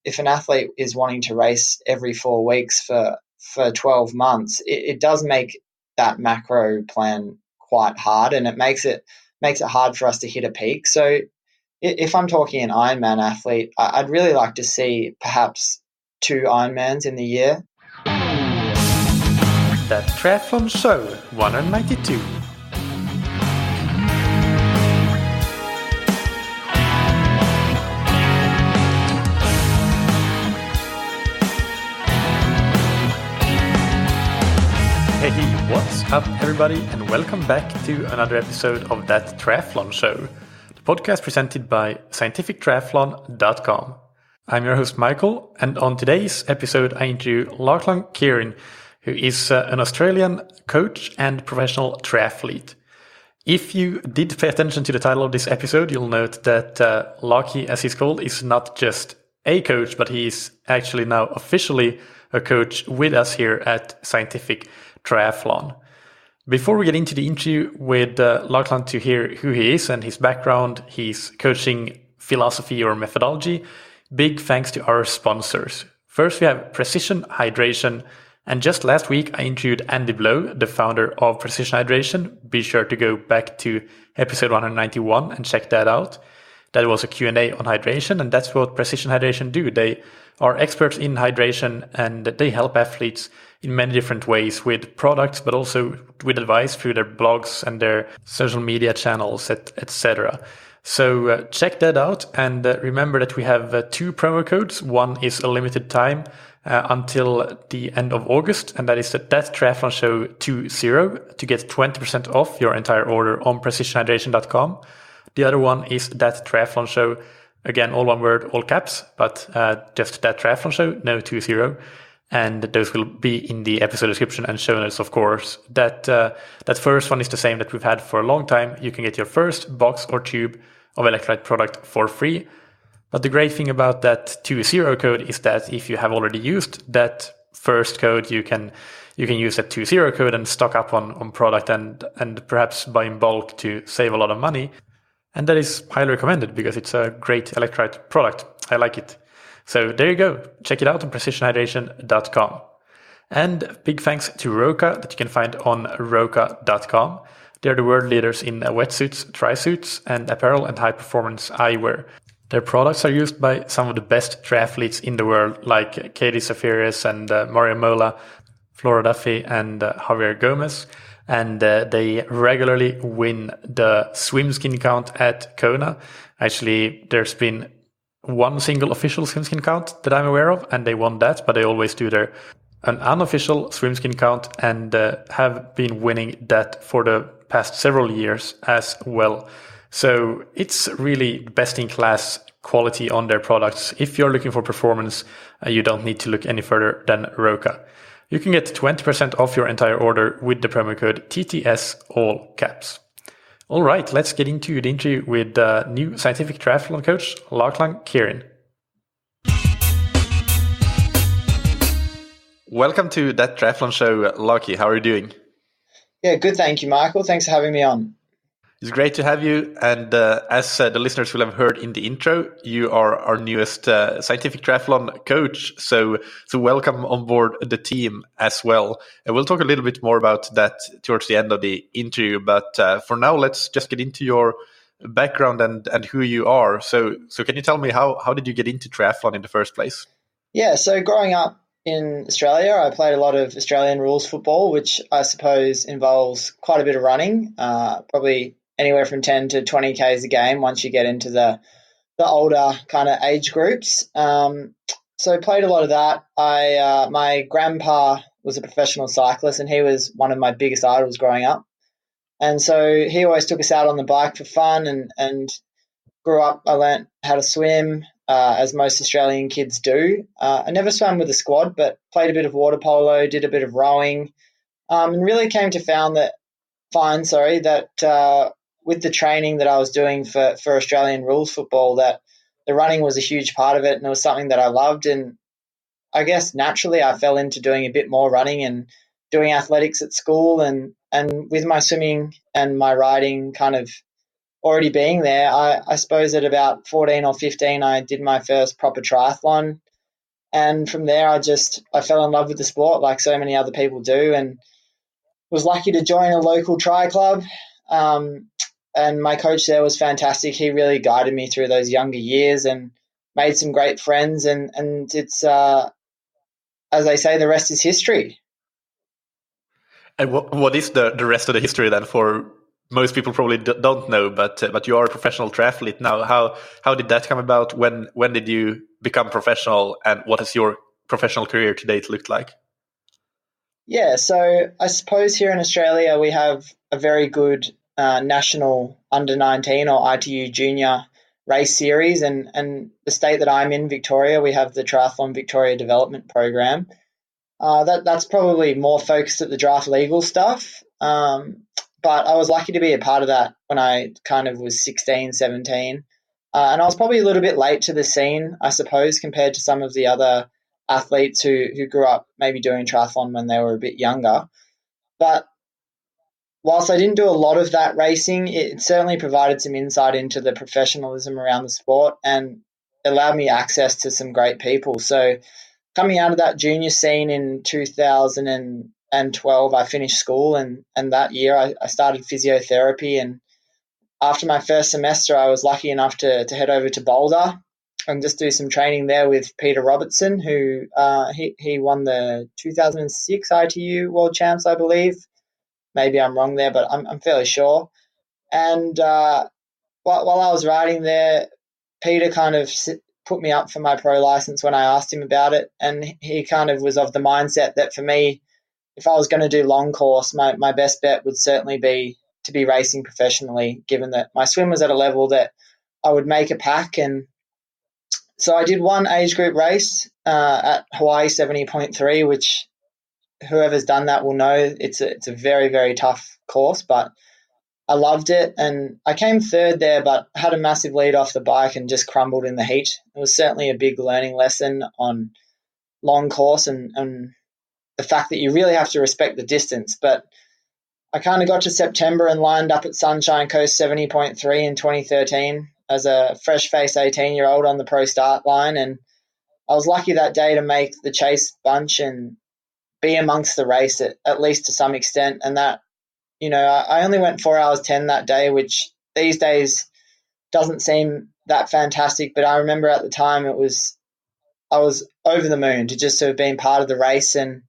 if an athlete is wanting to race every 4 weeks for 12 months, it does make that macro plan quite hard, and it makes it hard for us to hit a peak. So if I'm talking an Ironman athlete, I'd really like to see perhaps 2 Ironmans in the year. That Triathlon Show 192. Hey, what's up everybody, and welcome back to another episode of That Triathlon Show, the podcast presented by scientifictriathlon.com. I'm your host Michael, and on today's episode I interview Lachlan Kerin, who is an Australian coach and professional triathlete. If you did pay attention to the title of this episode, you'll note that Lachie, as he's called, is not just a coach, but he is actually now officially a coach with us here at Scientific Triathlon. Before we get into the interview with Lachlan to hear who he is and his background, his coaching philosophy or methodology, big thanks to our sponsors. First, we have Precision Hydration. And just last week, I interviewed Andy Blow, the founder of Precision Hydration. Be sure to go back to episode 191 and check that out. That was a Q&A on hydration, and that's what Precision Hydration do. They are experts in hydration, and they help athletes in many different ways with products, but also with advice through their blogs and their social media channels, etc. So check that out, and remember that we have 2 promo codes. One is a limited time until the end of August, and that is That Triathlon Show 20 to get 20% off your entire order on precisionhydration.com. The other one is That Triathlon Show, again, all one word, all caps, but just That Triathlon Show, no 20. And those will be in the episode description and show notes, of course. That first one is the same that we've had for a long time. You can get your first box or tube of electrolyte product for free. But the great thing about that 20 code is that if you have already used that first code, you can use that 20 code and stock up on product and perhaps buy in bulk to save a lot of money. And that is highly recommended because it's a great electrolyte product. I like it. So there you go. Check it out on precisionhydration.com. And big thanks to Roka that you can find on roka.com. They're the world leaders in wetsuits, tri-suits, and apparel and high-performance eyewear. Their products are used by some of the best triathletes in the world, like Katie Zafiris and Mario Mola, Flora Duffy, and Javier Gomez. And they regularly win the swim skin count at Kona. Actually, there's been one single official swim skin count that I'm aware of, and they won that, but they always do an unofficial swim skin count and have been winning that for the past several years as well. So it's really best-in-class quality on their products. If you're looking for performance, you don't need to look any further than Roka. You can get 20% off your entire order with the promo code TTS, all caps. All right, let's get into the interview with new Scientific Triathlon coach, Lachlan Kerin. Welcome to That Triathlon Show, Lachie. How are you doing? Yeah, good. Thank you, Michael. Thanks for having me on. It's great to have you. And as the listeners will have heard in the intro, you are our newest Scientific Triathlon coach. So welcome on board the team as well. And we'll talk a little bit more about that towards the end of the interview. But for now, let's just get into your background and who you are. So can you tell me how did you get into triathlon in the first place? Yeah, so growing up in Australia, I played a lot of Australian rules football, which I suppose involves quite a bit of running, probably anywhere from 10 to 20 Ks a game once you get into the older kind of age groups. So played a lot of that. My grandpa was a professional cyclist, and he was one of my biggest idols growing up. And so he always took us out on the bike for fun, and grew up, I learnt how to swim, as most Australian kids do. I never swam with a squad, but played a bit of water polo, did a bit of rowing, and really came to find that with the training that I was doing for Australian rules football, that the running was a huge part of it, and it was something that I loved. And I guess naturally I fell into doing a bit more running and doing athletics at school, and with my swimming and my riding kind of already being there, I suppose at about 14 or 15 I did my first proper triathlon. And from there, I fell in love with the sport like so many other people do, and was lucky to join a local tri club. And my coach there was fantastic. He really guided me through those younger years and made some great friends. And it's, as they say, the rest is history. And what is the rest of the history then? For most people probably don't know, but you are a professional triathlete now. How did that come about? When did you become professional, and what has your professional career to date looked like? Yeah, so I suppose here in Australia we have a very good national under-19 or ITU junior race series, and the state that I'm in, Victoria, we have the Triathlon Victoria Development Program. That's probably more focused at the draft legal stuff, but I was lucky to be a part of that when I kind of was 16, 17, and I was probably a little bit late to the scene, I suppose, compared to some of the other athletes who grew up maybe doing triathlon when they were a bit younger. But whilst I didn't do a lot of that racing, it certainly provided some insight into the professionalism around the sport and allowed me access to some great people. So coming out of that junior scene in 2012, I finished school, and that year I started physiotherapy. And after my first semester, I was lucky enough to head over to Boulder and just do some training there with Peter Robertson, who he won the 2006 ITU World Champs, I believe. Maybe I'm wrong there, but I'm fairly sure. And while I was riding there, Peter kind of put me up for my pro license when I asked him about it, and he kind of was of the mindset that for me, if I was going to do long course, my best bet would certainly be to be racing professionally, given that my swim was at a level that I would make a pack. And so I did one age group race at Hawaii 70.3, which whoever's done that will know it's a very, very tough course, but I loved it. And I came third there, but had a massive lead off the bike and just crumbled in the heat. It was certainly a big learning lesson on long course and the fact that you really have to respect the distance. But I kind of got to September and lined up at Sunshine Coast 70.3 in 2013 as a fresh-faced 18-year-old on the pro start line. And I was lucky that day to make the chase bunch and be amongst the race at least to some extent. And that, I only went 4 hours 10 that day, which these days doesn't seem that fantastic. But I remember at the time I was over the moon to just have been part of the race. And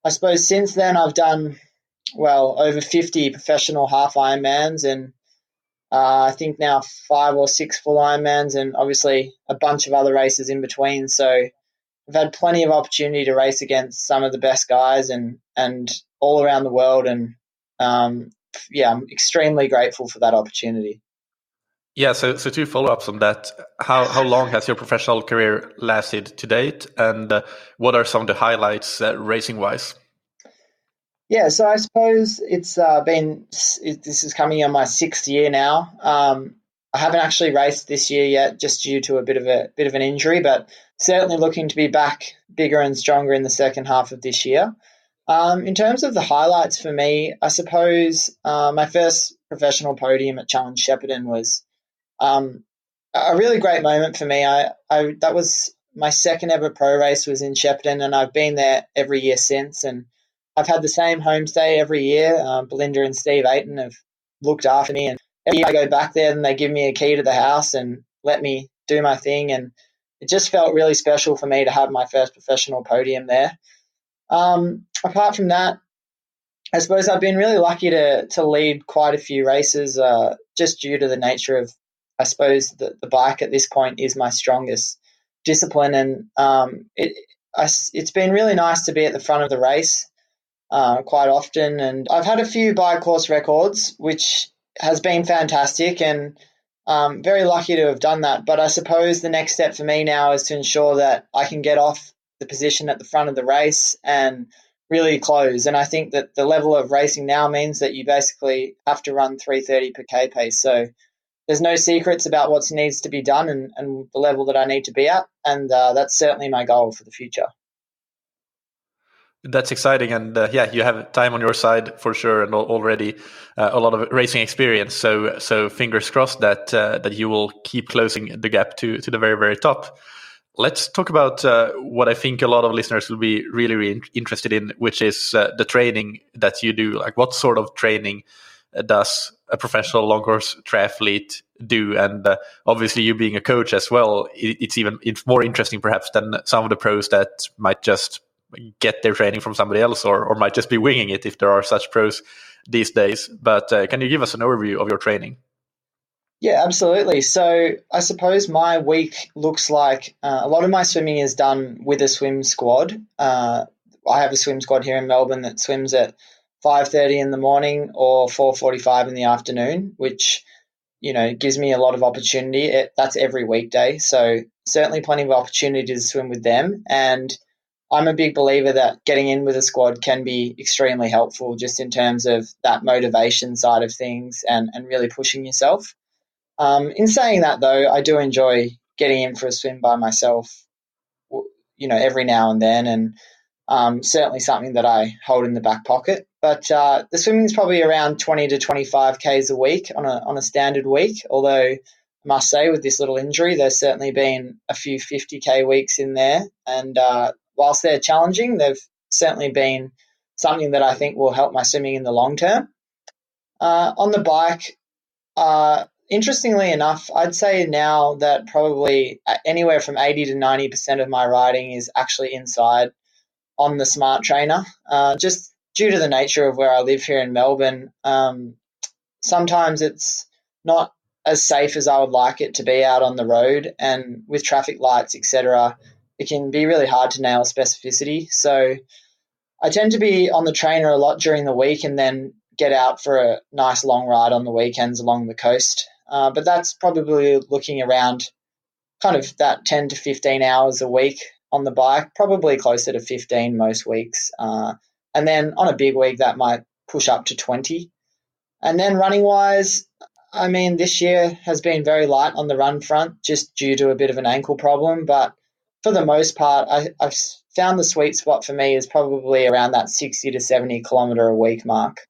I suppose since then I've done, over 50 professional half Ironmans, and I think now 5 or 6 full Ironmans, and obviously a bunch of other races in between. So I've had plenty of opportunity to race against some of the best guys and all around the world. And I'm extremely grateful for that opportunity. Yeah, so two follow-ups on that. How long has your professional career lasted to date, and what are some of the highlights racing-wise? Yeah, so I suppose this is coming on my 6th year now. I haven't actually raced this year yet, just due to a bit of an injury, but certainly looking to be back bigger and stronger in the second half of this year. In terms of the highlights for me, I suppose my first professional podium at Challenge Shepparton was a really great moment for me. That was my second ever pro race was in Shepparton, and I've been there every year since. And I've had the same homestay every year. Belinda and Steve Ayton have looked after me, and every year I go back there and they give me a key to the house and let me do my thing. And it just felt really special for me to have my first professional podium there. Apart from that, I suppose I've been really lucky to lead quite a few races just due to the nature of, I suppose, the bike at this point is my strongest discipline. And it's been really nice to be at the front of the race quite often. And I've had a few bike course records, which has been fantastic, and very lucky to have done that. But I suppose the next step for me now is to ensure that I can get off the position at the front of the race and really close. And I think that the level of racing now means that you basically have to run 3:30 per K pace. So there's no secrets about what needs to be done and the level that I need to be at. And that's certainly my goal for the future. That's exciting. And you have time on your side for sure, and already a lot of racing experience. So fingers crossed that you will keep closing the gap to the very, very top. Let's talk about what I think a lot of listeners will be really, really interested in, which is the training that you do. Like, what sort of training does a professional long course triathlete do? And obviously, you being a coach as well, it's more interesting perhaps than some of the pros that might just get their training from somebody else, or might just be winging it if there are such pros these days. But can you give us an overview of your training? Yeah, absolutely. So I suppose my week looks like a lot of my swimming is done with a swim squad. I have a swim squad here in Melbourne that swims at 5:30 in the morning or 4:45 in the afternoon, which gives me a lot of opportunity. That's every weekday, so certainly plenty of opportunity to swim with them. And I'm a big believer that getting in with a squad can be extremely helpful, just in terms of that motivation side of things and really pushing yourself. In saying that, though, I do enjoy getting in for a swim by myself, every now and then, and certainly something that I hold in the back pocket. But the swimming is probably around 20 to 25 Ks a week on a standard week, although I must say with this little injury, there's certainly been a few 50K weeks in there. And whilst they're challenging, they've certainly been something that I think will help my swimming in the long term. On the bike, interestingly enough, I'd say now that probably anywhere from 80 to 90% of my riding is actually inside on the smart trainer, just due to the nature of where I live here in Melbourne. Sometimes it's not as safe as I would like it to be out on the road, and with traffic lights, etc., it can be really hard to nail specificity. So I tend to be on the trainer a lot during the week and then get out for a nice long ride on the weekends along the coast. But that's probably looking around kind of that 10 to 15 hours a week on the bike, probably closer to 15 most weeks. And then on a big week, that might push up to 20. And then running-wise, I mean, this year has been very light on the run front just due to a bit of an ankle problem. But for the most part, I've found the sweet spot for me is probably around that 60 to 70 kilometre a week mark.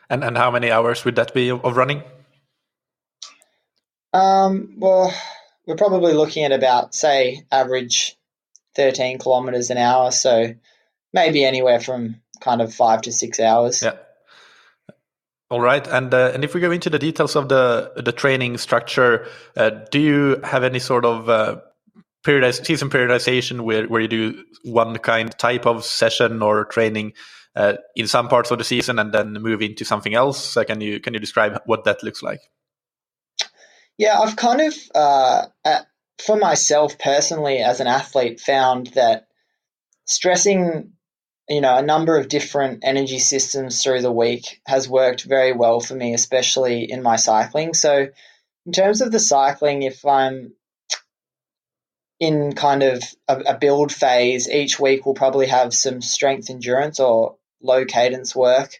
And how many hours would that be of running? Well, we're probably looking at about, say, average 13 kilometres an hour. So maybe anywhere from kind of 5 to 6 hours. Yeah. All right. And if we go into the details of the training structure, do you have any sort of season periodization where you do one type of session or training in some parts of the season and then move into something else? Can you describe what that looks like? Yeah, I've kind of, for myself personally as an athlete, found that stressing, a number of different energy systems through the week has worked very well for me, especially in my cycling. So in terms of the cycling, if I'm in kind of a build phase, each week will probably have some strength endurance or low cadence work,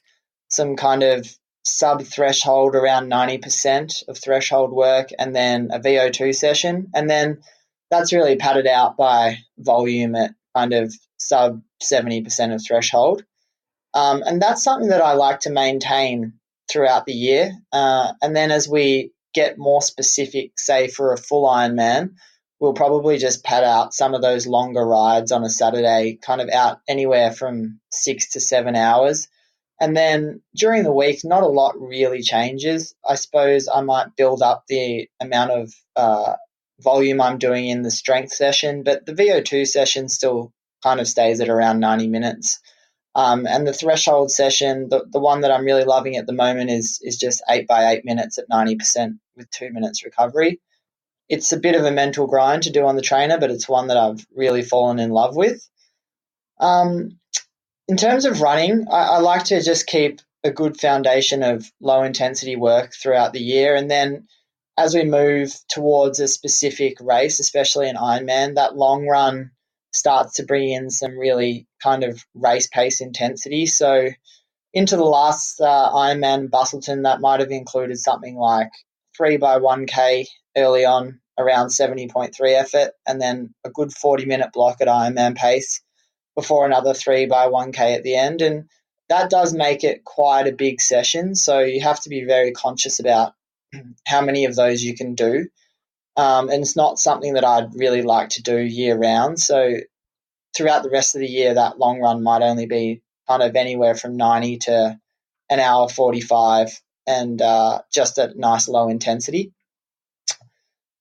some kind of sub-threshold around 90% of threshold work, and then a VO2 session. And then that's really padded out by volume at kind of sub 70% of threshold. And that's something that I like to maintain throughout the year. And then as we get more specific, say for a full Ironman, we'll probably just pad out some of those longer rides on a Saturday, kind of out anywhere from 6 to 7 hours. And then during the week, not a lot really changes. I suppose I might build up the amount of volume I'm doing in the strength session, but the VO2 session still kind of stays at around 90 minutes. And the threshold session, the one that I'm really loving at the moment is just 8 by 8 minutes at 90% with 2 minutes recovery. It's a bit of a mental grind to do on the trainer, but it's one that I've really fallen in love with. In terms of running, I like to just keep a good foundation of low intensity work throughout the year. And then as we move towards a specific race, especially an Ironman, that long run starts to bring in some really kind of race pace intensity. So into the last Ironman Bustleton, that might have included something like 3 by 1K early on, around 70.3 effort, and then a good 40-minute block at Ironman pace before another 3 by 1K at the end. And that does make it quite a big session. So you have to be very conscious about how many of those you can do. and it's not something that I'd really like to do year round. So throughout the rest of the year, that long run might only be kind of anywhere from 90 to an hour 45, and just at nice low intensity.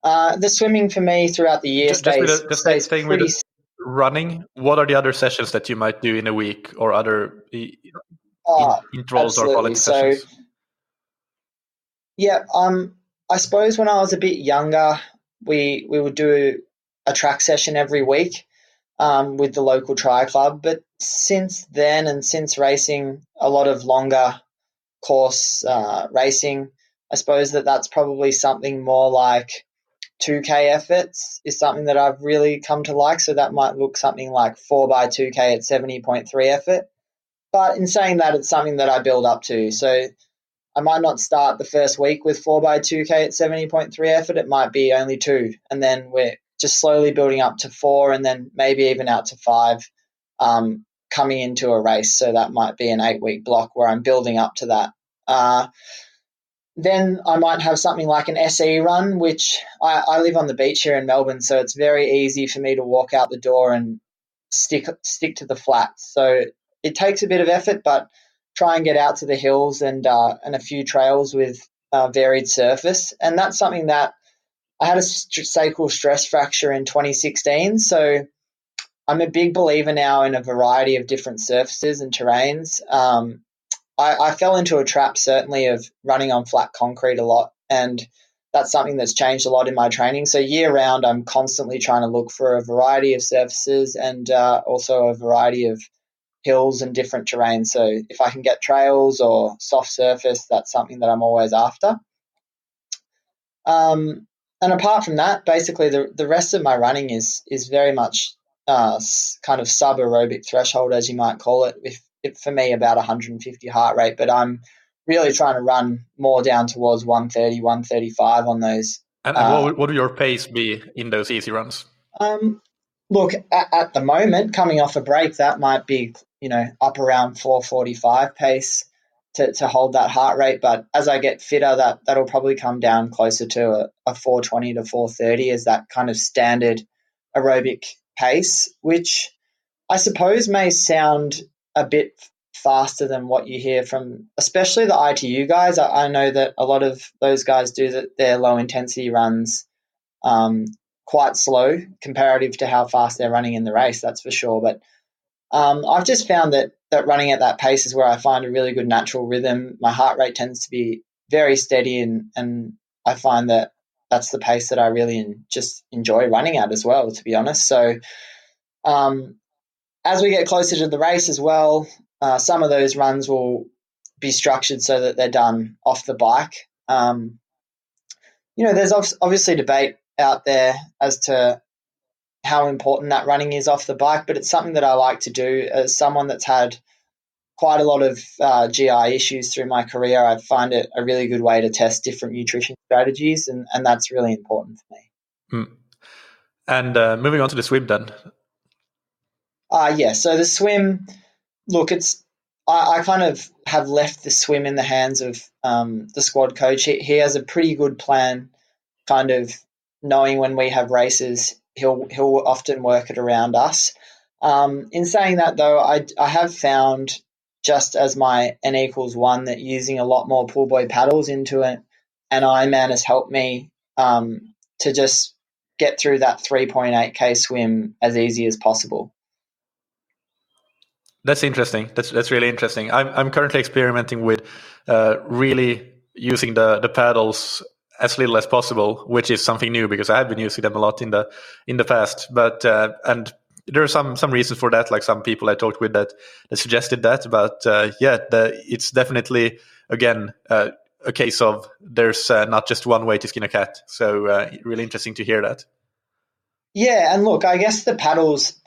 The swimming for me throughout the year stays staying pretty. With running, what are the other sessions that you might do in a week, or other intervals or quality sessions? So, yeah, I suppose when I was a bit younger, we would do a track session every week with the local tri club. But since then, and since racing a lot of longer course racing, I suppose that's probably something more like 2K efforts is something that I've really come to like. So that might look something like 4x2K at 70.3 effort. But in saying that, it's something that I build up to. So I might not start the first week with 4x2K at 70.3 effort. It might be only 2. And then we're just slowly building up to 4, and then maybe even out to 5 coming into a race. So that might be an 8-week block where I'm building up to that. Then I might have something like an SE run, which I live on the beach here in Melbourne, so it's very easy for me to walk out the door and stick to the flats. So it takes a bit of effort, but try and get out to the hills and a few trails with varied surface. And that's something that I had a sacral stress fracture in 2016. So I'm a big believer now in a variety of different surfaces and terrains. I fell into a trap, certainly, of running on flat concrete a lot, and that's something that's changed a lot in my training. So year round, I'm constantly trying to look for a variety of surfaces and also a variety of hills and different terrains. So if I can get trails or soft surface, that's something that I'm always after. And apart from that, basically the rest of my running is very much kind of sub-aerobic threshold, as you might call it, with for me about 150 heart rate, but I'm really trying to run more down towards 130, 135 on those. And what would your pace be in those easy runs? Look, at the moment, coming off a break, that might be, up around 445 pace to hold that heart rate. But as I get fitter, that'll probably come down closer to a 420 to 430 as that kind of standard aerobic pace, which I suppose may sound a bit faster than what you hear from especially the ITU guys. I know that a lot of those guys do their low intensity runs quite slow comparative to how fast they're running in the race, that's for sure. But I've just found that running at that pace is where I find a really good natural rhythm. My heart rate tends to be very steady, and I find that that's the pace that I really just enjoy running at as well, to be honest. So as we get closer to the race as well, some of those runs will be structured so that they're done off the bike. There's obviously debate out there as to how important that running is off the bike, but it's something that I like to do. As someone that's had quite a lot of GI issues through my career, I find it a really good way to test different nutrition strategies, and that's really important for me. And moving on to the swim then. So the swim, look, I kind of have left the swim in the hands of the squad coach. He has a pretty good plan, kind of knowing when we have races, he'll often work it around us. In saying that, though, I have found, just as my N=1, that using a lot more pull buoy paddles into an Ironman has helped me to just get through that 3.8K swim as easy as possible. That's interesting. That's really interesting. I'm currently experimenting with really using the paddles as little as possible, which is something new because I have been using them a lot in the past. But and there are some reasons for that. Like some people I talked with that suggested that. But it's definitely again a case of there's not just one way to skin a cat. So really interesting to hear that. Yeah, and look, I guess the paddles.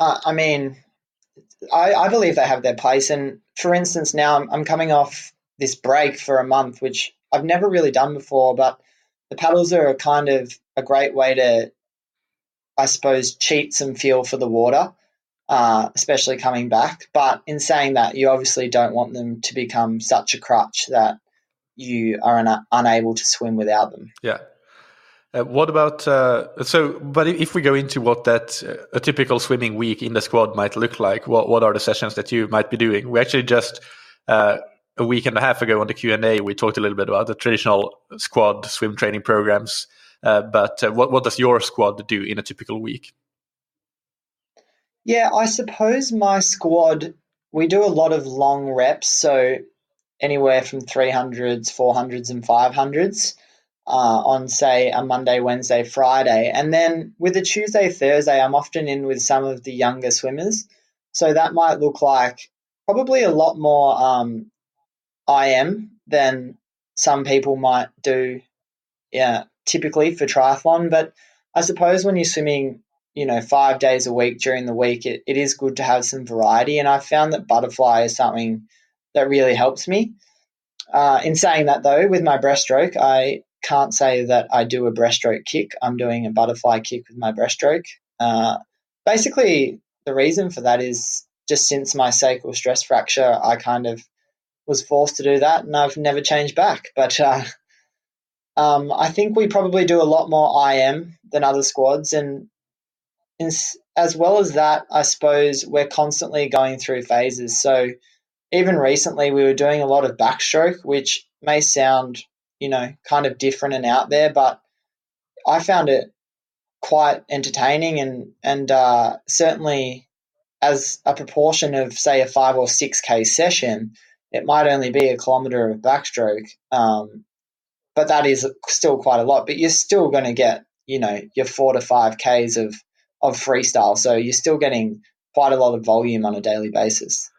I believe they have their place. And for instance, now I'm coming off this break for a month, which I've never really done before, but the paddles are kind of a great way to, I suppose, cheat some feel for the water, especially coming back. But in saying that, you obviously don't want them to become such a crutch that you are unable to swim without them. Yeah. What about but if we go into what that a typical swimming week in the squad might look like, what are the sessions that you might be doing? We actually just a week and a half ago on the Q&A we talked a little bit about the traditional squad swim training programs, but what does your squad do in a typical week? Yeah, I suppose my squad, we do a lot of long reps, so anywhere from 300s, 400s and 500s. On, say, a Monday, Wednesday, Friday. And then with a Tuesday, Thursday, I'm often in with some of the younger swimmers. So that might look like probably a lot more IM than some people might do typically for triathlon. But I suppose when you're swimming, 5 days a week during the week, it is good to have some variety. And I found that butterfly is something that really helps me. In saying that, though, with my breaststroke, I can't say that I do a breaststroke kick. I'm doing a butterfly kick with my breaststroke. Basically, the reason for that is just since my sacral stress fracture, I kind of was forced to do that, and I've never changed back. But I think we probably do a lot more IM than other squads, and as well as that, I suppose we're constantly going through phases. So even recently we were doing a lot of backstroke, which may sound, kind of different and out there, but I found it quite entertaining and certainly as a proportion of, say, a 5 or 6K session, it might only be a kilometre of backstroke, but that is still quite a lot. But you're still going to get, your 4 to 5Ks of freestyle, so you're still getting quite a lot of volume on a daily basis.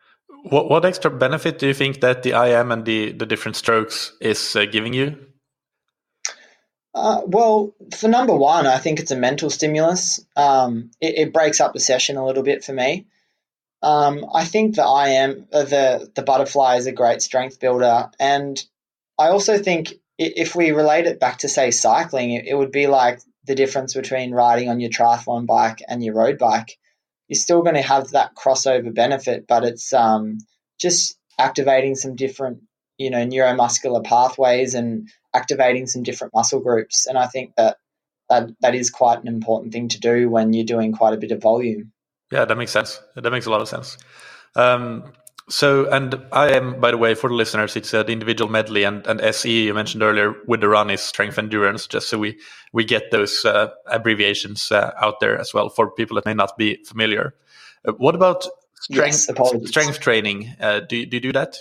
What extra benefit do you think that the IM and the different strokes is giving you? Well, for number one, I think it's a mental stimulus. It breaks up the session a little bit for me. I think the IM, the butterfly, is a great strength builder, and I also think if we relate it back to, say, cycling, it would be like the difference between riding on your triathlon bike and your road bike. You're still going to have that crossover benefit, but it's just activating some different, neuromuscular pathways and activating some different muscle groups. And I think that is quite an important thing to do when you're doing quite a bit of volume. Yeah, that makes sense. That makes a lot of sense. And IM, by the way, for the listeners, it's the individual medley, and SE you mentioned earlier with the run is strength endurance, just so we get those abbreviations out there as well for people that may not be familiar. What about strength training? Do you do that?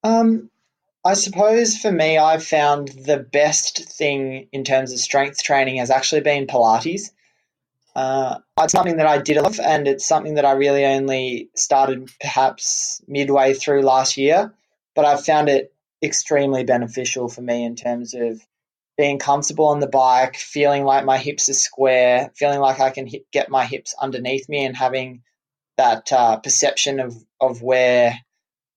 I suppose for me, I've found the best thing in terms of strength training has actually been Pilates. It's something that I did a lot, and it's something that I really only started perhaps midway through last year, but I've found it extremely beneficial for me in terms of being comfortable on the bike, feeling like my hips are square, feeling like I can get my hips underneath me, and having that perception of where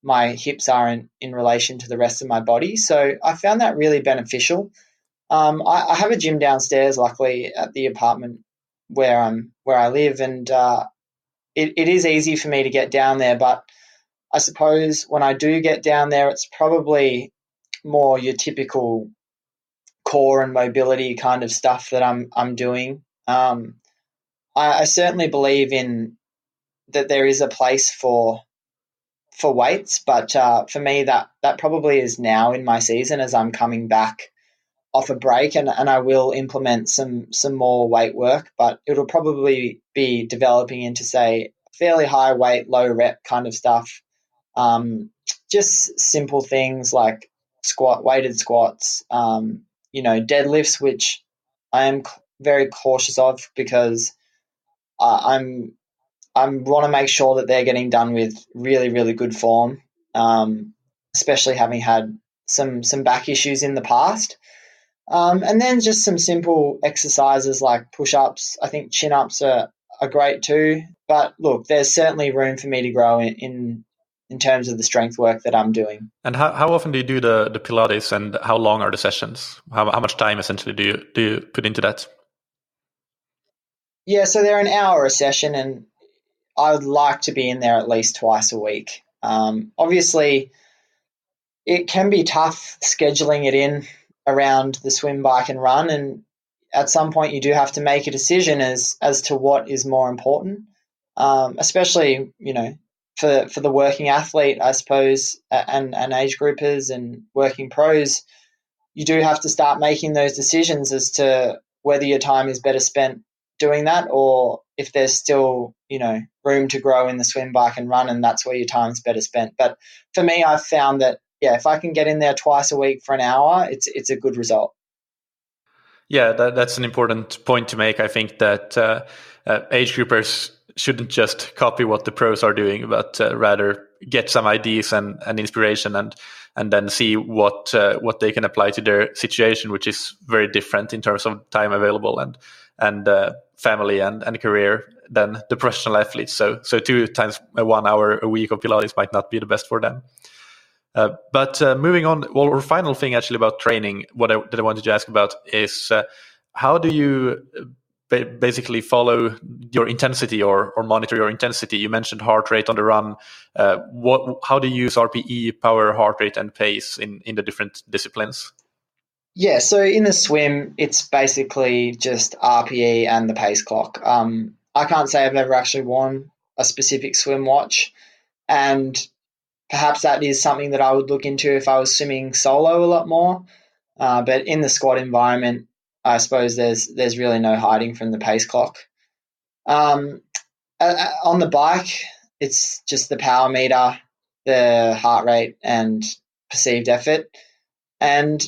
my hips are in relation to the rest of my body. So I found that really beneficial. I have a gym downstairs, luckily, at the apartment where I live, and it is easy for me to get down there. But I suppose when I do get down there, it's probably more your typical core and mobility kind of stuff that I'm doing. I certainly believe in that there is a place for weights, but for me that probably is now in my season as I'm coming back off a break, and I will implement some more weight work, but it'll probably be developing into, say, fairly high weight, low rep kind of stuff. Just simple things like weighted squats, deadlifts, which I am very cautious of because I want to make sure that they're getting done with really, really good form, especially having had some back issues in the past. And then just some simple exercises like push-ups. I think chin-ups are great too. But look, there's certainly room for me to grow in terms of the strength work that I'm doing. And how often do you do the Pilates, and how long are the sessions? How much time essentially do you put into that? Yeah, so they're an hour a session, and I would like to be in there at least twice a week. Obviously, it can be tough scheduling it in around the swim, bike and run, and at some point you do have to make a decision as to what is more important, especially, for the working athlete, I suppose, and age groupers and working pros. You do have to start making those decisions as to whether your time is better spent doing that, or if there's still, room to grow in the swim, bike and run, and that's where your time's better spent. But for me, I've found that, if I can get in there twice a week for an hour, it's a good result. Yeah, that's an important point to make. I think that age groupers shouldn't just copy what the pros are doing, but rather get some ideas and inspiration, and then see what they can apply to their situation, which is very different in terms of time available and family and career than the professional athletes. So 2 times 1 hour a week of Pilates might not be the best for them. But moving on, our final thing actually about training, that I wanted to ask about is how do you basically follow your intensity or monitor your intensity? You mentioned heart rate on the run. How do you use RPE, power, heart rate, and pace in the different disciplines? Yeah, so in the swim, it's basically just RPE and the pace clock. I can't say I've ever actually worn a specific swim watch, and perhaps that is something that I would look into if I was swimming solo a lot more. But in the squad environment, I suppose there's really no hiding from the pace clock. On the bike, it's just the power meter, the heart rate, and perceived effort. And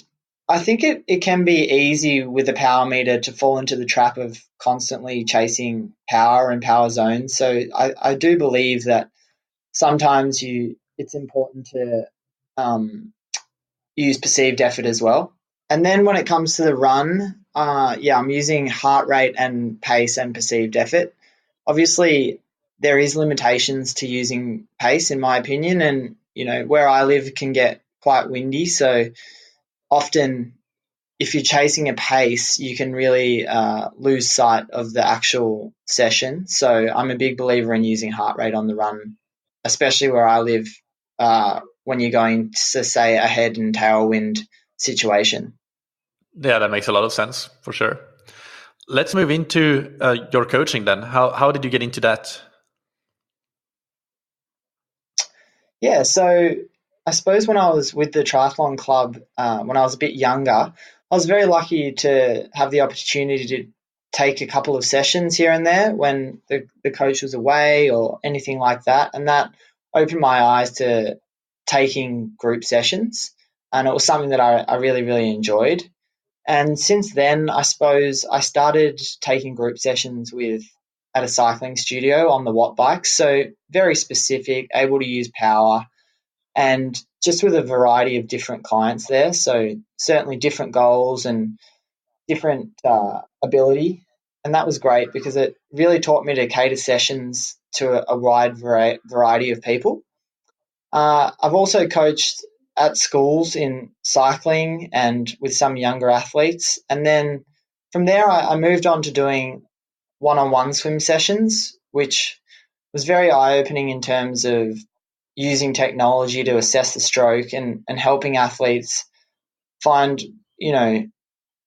I think it can be easy with a power meter to fall into the trap of constantly chasing power and power zones. So I do believe that sometimes it's important to use perceived effort as well. And then when it comes to the run, I'm using heart rate and pace and perceived effort. Obviously, there is limitations to using pace, in my opinion, and where I live can get quite windy. So often, if you're chasing a pace, you can really lose sight of the actual session. So I'm a big believer in using heart rate on the run, especially where I live, when you're going to, say, a head and tailwind situation. Yeah, that makes a lot of sense for sure. Let's move into your coaching then. How did you get into that? Yeah, so I suppose when I was with the triathlon club, when I was a bit younger, I was very lucky to have the opportunity to take a couple of sessions here and there when the coach was away or anything like that. And that opened my eyes to taking group sessions. And it was something that I really, really enjoyed. And since then, I suppose I started taking group sessions at a cycling studio on the watt bikes. So very specific, able to use power, and just with a variety of different clients there. So certainly different goals and different ability. And that was great because it really taught me to cater sessions to a wide variety of people. I've also coached at schools in cycling and with some younger athletes. And then from there, I moved on to doing one-on-one swim sessions, which was very eye-opening in terms of using technology to assess the stroke and helping athletes find,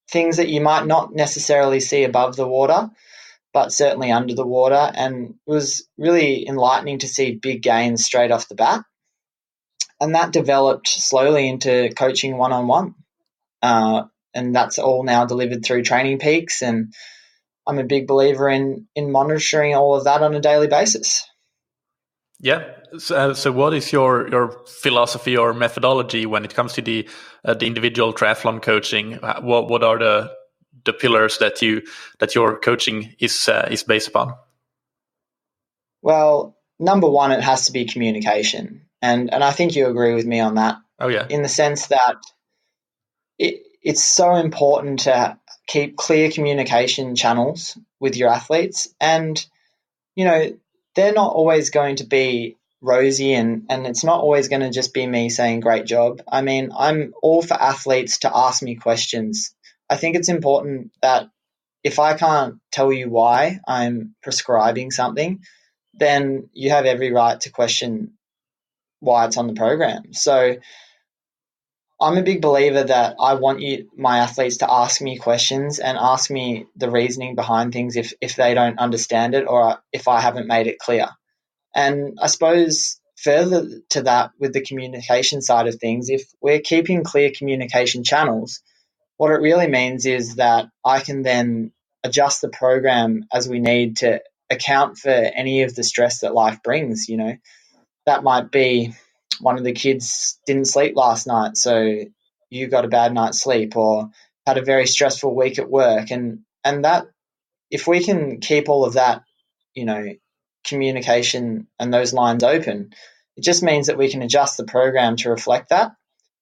things that you might not necessarily see above the water, but certainly under the water. And it was really enlightening to see big gains straight off the bat. And that developed slowly into coaching one-on-one. And that's all now delivered through Training Peaks. And I'm a big believer in monitoring all of that on a daily basis. Yeah. So what is your philosophy or methodology when it comes to the individual triathlon coaching? What are the pillars that your coaching is based upon? Well, number one, it has to be communication. And I think you agree with me on that. Oh, yeah. In the sense that it's so important to keep clear communication channels with your athletes. And, they're not always going to be rosy, and it's not always going to just be me saying great job. I mean, I'm all for athletes to ask me questions. I think it's important that if I can't tell you why I'm prescribing something, then you have every right to question why it's on the program. So I'm a big believer that I want my athletes to ask me questions and ask me the reasoning behind things if they don't understand it or if I haven't made it clear. And I suppose further to that, with the communication side of things, if we're keeping clear communication channels, what it really means is that I can then adjust the program as we need to account for any of the stress that life brings. That might be one of the kids didn't sleep last night, so you got a bad night's sleep, or had a very stressful week at work. And that, if we can keep all of that, communication and those lines open, it just means that we can adjust the program to reflect that.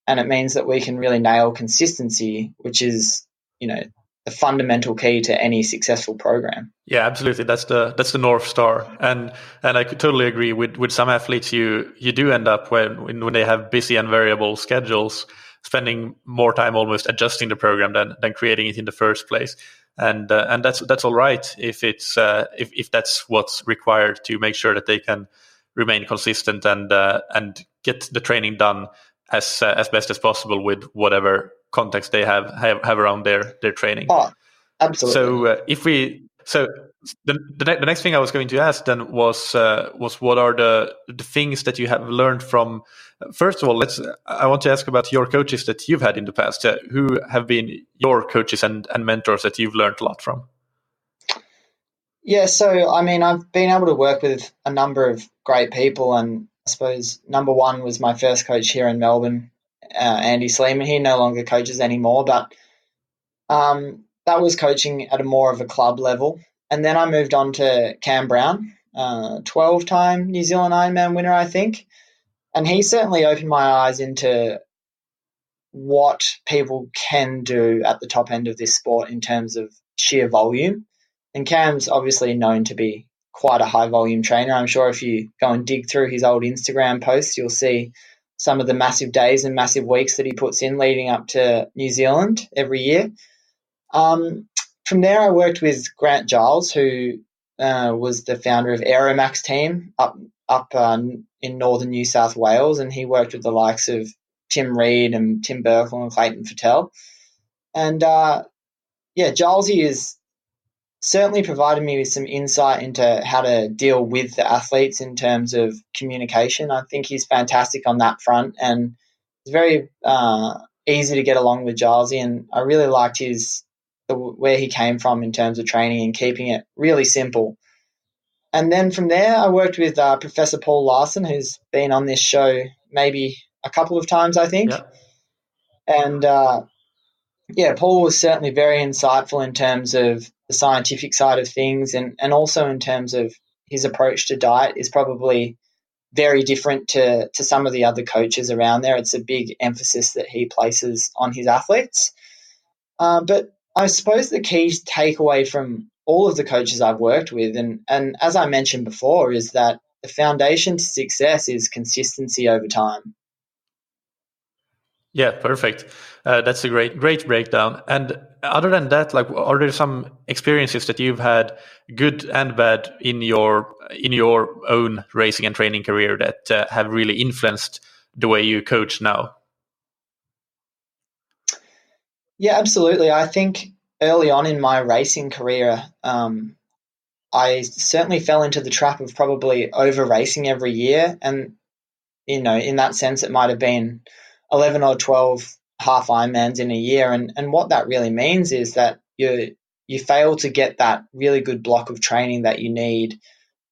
And it means that we can really nail consistency, which is, the fundamental key to any successful program. Yeah, absolutely. That's the North Star. And I could totally agree with some athletes. You do end up when they have busy and variable schedules, spending more time almost adjusting the program than creating it in the first place. And that's all right if it's if that's what's required to make sure that they can remain consistent and get the training done as best as possible with whatever context they have around their training. Oh, absolutely. So the next thing I was going to ask then was what are the things that you have learned from? First of all, I want to ask about your coaches that you've had in the past. Who have been your coaches and mentors that you've learned a lot from? Yeah, so I mean, I've been able to work with a number of great people, and I suppose number one was my first coach here in Melbourne, Andy Sleeman. He no longer coaches anymore, but that was coaching at a more of a club level. And then I moved on to Cam Brown, 12-time New Zealand Ironman winner, I think. And he certainly opened my eyes into what people can do at the top end of this sport in terms of sheer volume. And Cam's obviously known to be quite a high volume trainer. I'm sure if you go and dig through his old Instagram posts, you'll see some of the massive days and massive weeks that he puts in leading up to New Zealand every year. From there, I worked with Grant Giles, who was the founder of Aeromax team up in northern New South Wales, and he worked with the likes of Tim Reed and Tim Burkle and Clayton Fattel. And Gilesy has certainly provided me with some insight into how to deal with the athletes in terms of communication. I think he's fantastic on that front, and it's very easy to get along with Gilesy, and I really liked where he came from in terms of training and keeping it really simple. And then from there, I worked with Professor Paul Laursen, who's been on this show maybe a couple of times, I think. Yeah. And Paul was certainly very insightful in terms of the scientific side of things, and also in terms of his approach to diet is probably very different to some of the other coaches around there. It's a big emphasis that he places on his athletes. But I suppose the key takeaway from all of the coaches I've worked with, and as I mentioned before, is that the foundation to success is consistency over time. Yeah, perfect. That's a great breakdown. And other than that, are there some experiences that you've had, good and bad, in your own racing and training career that have really influenced the way you coach now? Yeah, absolutely. I think early on in my racing career, I certainly fell into the trap of probably over racing every year. And, in that sense, it might have been 11 or 12 half Ironmans in a year. And what that really means is that you fail to get that really good block of training that you need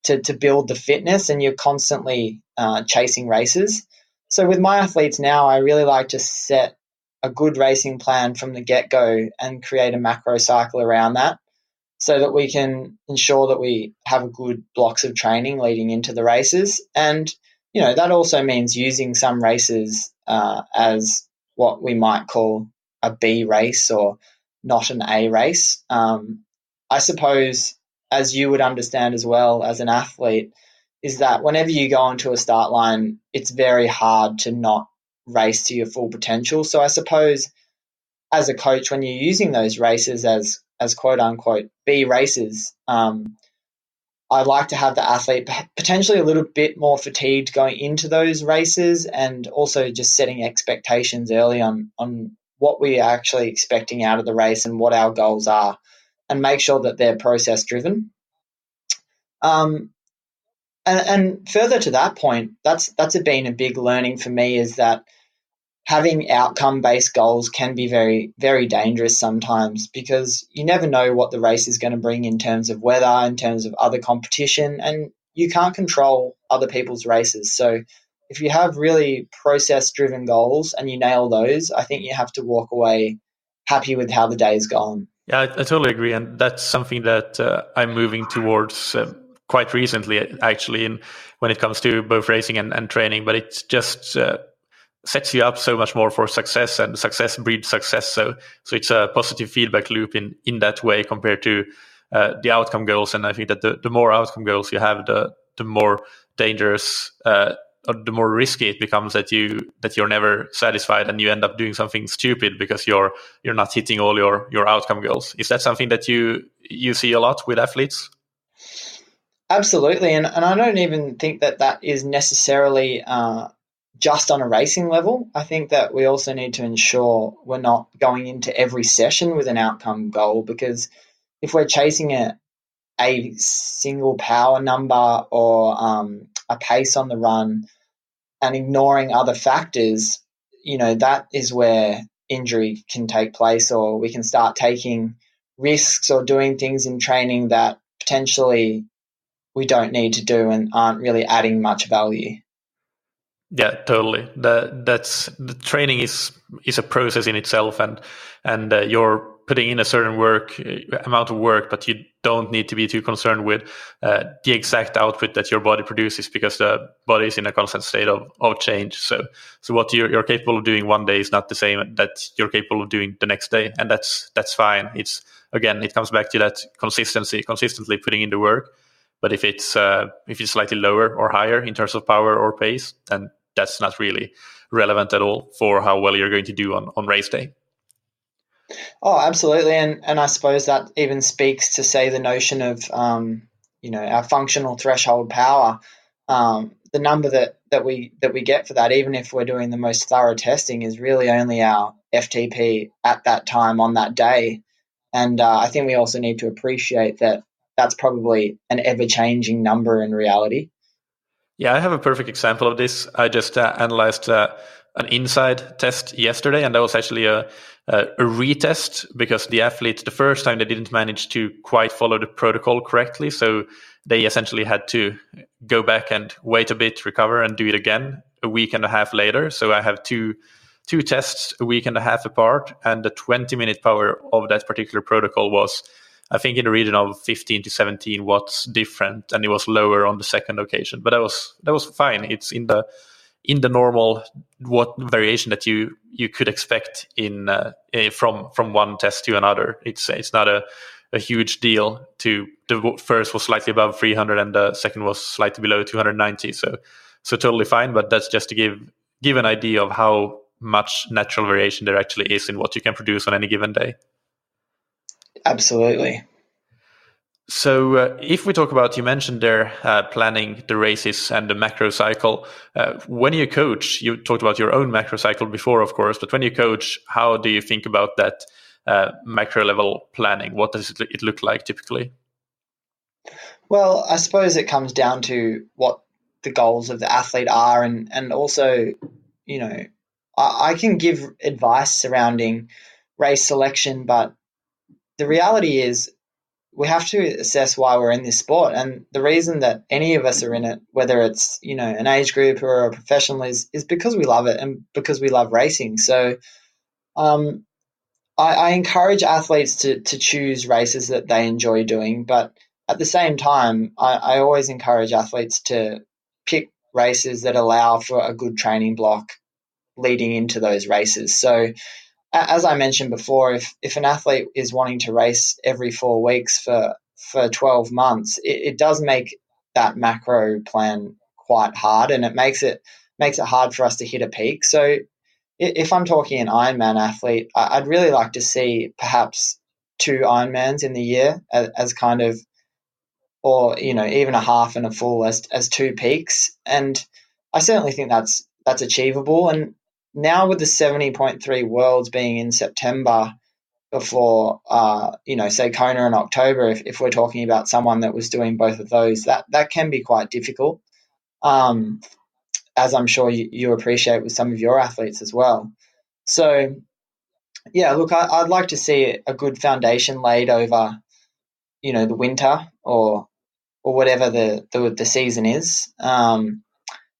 to build the fitness, and you're constantly chasing races. So with my athletes now, I really like to set a good racing plan from the get-go and create a macro cycle around that, so that we can ensure that we have good blocks of training leading into the races. And, that also means using some races as what we might call a B race or not an A race. I suppose, as you would understand as well as an athlete, is that whenever you go onto a start line, it's very hard to not race to your full potential. So I suppose as a coach, when you're using those races as quote unquote B races, I like to have the athlete potentially a little bit more fatigued going into those races, and also just setting expectations early on what we are actually expecting out of the race and what our goals are, and make sure that they're process driven. And further to that point, that's been a big learning for me, is that having outcome-based goals can be very, very dangerous sometimes, because you never know what the race is going to bring in terms of weather, in terms of other competition, and you can't control other people's races. So if you have really process-driven goals and you nail those, I think you have to walk away happy with how the day's gone. Yeah, I totally agree. And that's something that I'm moving towards quite recently, actually, when it comes to both racing and training. But it just sets you up so much more for success, and success breeds success. So it's a positive feedback loop in that way, compared to the outcome goals. And I think that the more outcome goals you have, the more dangerous or the more risky it becomes that you're never satisfied, and you end up doing something stupid because you're not hitting all your outcome goals. Is that something that you see a lot with athletes? Absolutely, and I don't even think that is necessarily just on a racing level. I think that we also need to ensure we're not going into every session with an outcome goal, because if we're chasing a single power number or a pace on the run and ignoring other factors, that is where injury can take place, or we can start taking risks or doing things in training that potentially we don't need to do and aren't really adding much value. Yeah, totally. The training is a process in itself, and you're putting in a certain amount of work, but you don't need to be too concerned with the exact output that your body produces, because the body is in a constant state of change. So what you're capable of doing one day is not the same that you're capable of doing the next day, and that's fine. It comes back to that consistently putting in the work. But if it's slightly lower or higher in terms of power or pace, then that's not really relevant at all for how well you're going to do on race day. Oh, absolutely, and I suppose that even speaks to, say, the notion of our functional threshold power. The number that we get for that, even if we're doing the most thorough testing, is really only our FTP at that time on that day. And I think we also need to appreciate that that's probably an ever-changing number in reality. Yeah, I have a perfect example of this. I just analyzed an inside test yesterday, and that was actually a retest, because the athlete, the first time, they didn't manage to quite follow the protocol correctly. So they essentially had to go back and wait a bit, recover, and do it again a week and a half later. So I have two tests a week and a half apart, and the 20-minute power of that particular protocol was, I think, in the region of 15 to 17 watts different, and it was lower on the second occasion. But that was fine. It's in the normal what variation that you could expect from one test to another. It's not a huge deal. The first was slightly above 300 and the second was slightly below 290. So totally fine. But that's just to give an idea of how much natural variation there actually is in what you can produce on any given day. Absolutely. So if we talk about, you mentioned there planning the races and the macro cycle. When you coach, you talked about your own macro cycle before, of course, but when you coach, how do you think about that macro level planning? What does it look like typically? Well, I suppose it comes down to what the goals of the athlete are, and also, I can give advice surrounding race selection, but the reality is we have to assess why we're in this sport, and the reason that any of us are in it, whether it's an age group or a professional, is because we love it and because we love racing. So I encourage athletes to choose races that they enjoy doing, but at the same time, I always encourage athletes to pick races that allow for a good training block leading into those races. So as I mentioned before, if an athlete is wanting to race every 4 weeks for 12 months, it does make that macro plan quite hard, and it makes it hard for us to hit a peak. So if I'm talking an Ironman athlete, I'd really like to see perhaps 2 Ironmans in the year as kind of or, even a half and a full as two peaks. And I certainly think that's achievable. And now with the 70.3 Worlds being in September before, say Kona in October, if we're talking about someone that was doing both of those, that can be quite difficult, as I'm sure you appreciate with some of your athletes as well. So, yeah, look, I'd like to see a good foundation laid over, the winter or whatever the season is, and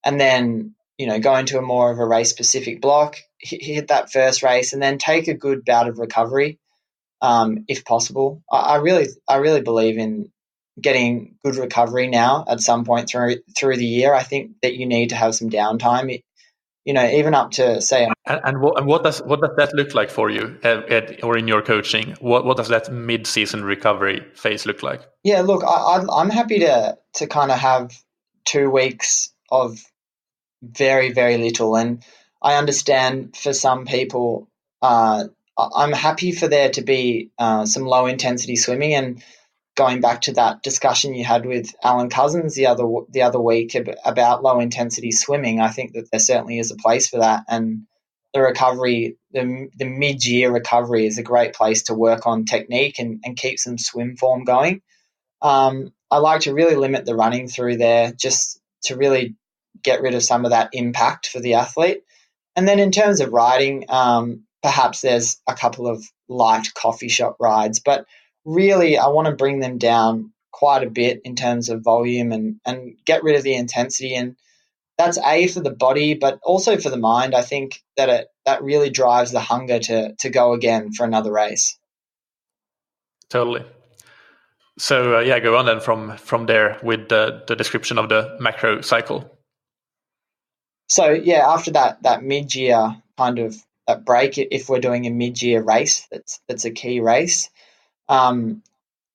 then go into a more of a race specific block, hit that first race, and then take a good bout of recovery, if possible. I really believe in getting good recovery now at some point through the year. I think that you need to have some downtime. Even up to say. And what does that look like for you, or in your coaching? What does that mid-season recovery phase look like? Yeah, look, I'm happy to kind of have 2 weeks of very, very little, and I understand for some people, I'm happy for there to be some low intensity swimming. And going back to that discussion you had with Alan Cousins the other week about low intensity swimming, I think that there certainly is a place for that, and the recovery, the mid-year recovery, is a great place to work on technique and keep some swim form going. I like to really limit the running through there, just to really get rid of some of that impact for the athlete. And then in terms of riding, perhaps there's a couple of light coffee shop rides, but really I want to bring them down quite a bit in terms of volume and get rid of the intensity. And that's for the body, but also for the mind. I think that that really drives the hunger to go again for another race. Totally. So go on then from there with the description of the macro cycle. So yeah, after that mid-year kind of that break, if we're doing a mid-year race, that's a key race. Then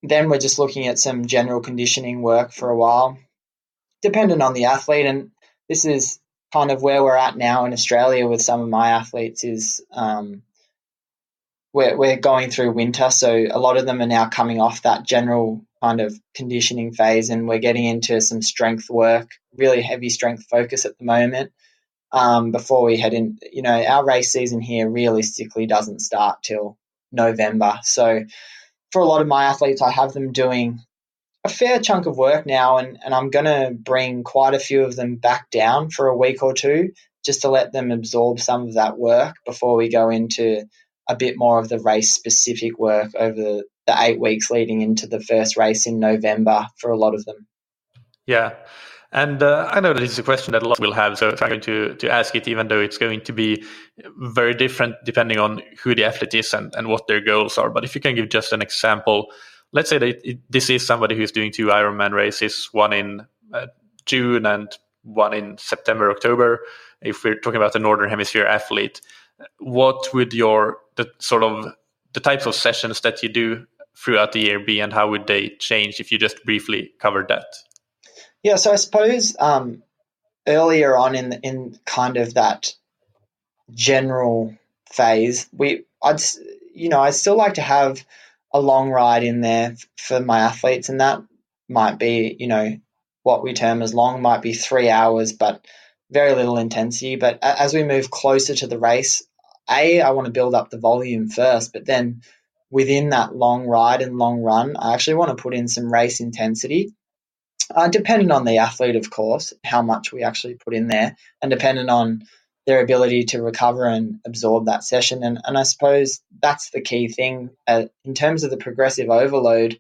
we're just looking at some general conditioning work for a while, dependent on the athlete. And this is kind of where we're at now in Australia with some of my athletes is we're going through winter. So a lot of them are now coming off that general kind of conditioning phase, and we're getting into some strength work, really heavy strength focus at the moment, before we head in. Our race season here realistically doesn't start till November. So for a lot of my athletes, I have them doing a fair chunk of work now, and I'm going to bring quite a few of them back down for a week or two just to let them absorb some of that work before we go into a bit more of the race-specific work over the 8 weeks leading into the first race in November for a lot of them. Yeah. And I know that this is a question that a lot will have, so I'm going to ask it, even though it's going to be very different depending on who the athlete is and what their goals are. But if you can give just an example, let's say that this is somebody who's doing 2 Ironman races, one in June and one in September, October. If we're talking about a Northern Hemisphere athlete, what would the types of sessions that you do throughout the year be, and how would they change if you just briefly covered that? Yeah, so I suppose earlier on in kind of that general phase, I'd still like to have a long ride in there for my athletes, and that might be, what we term as long, might be 3 hours, but very little intensity. But as we move closer to the race, I want to build up the volume first, but then within that long ride and long run, I actually want to put in some race intensity, depending on the athlete, of course, how much we actually put in there, and depending on their ability to recover and absorb that session. And I suppose that's the key thing. In terms of the progressive overload,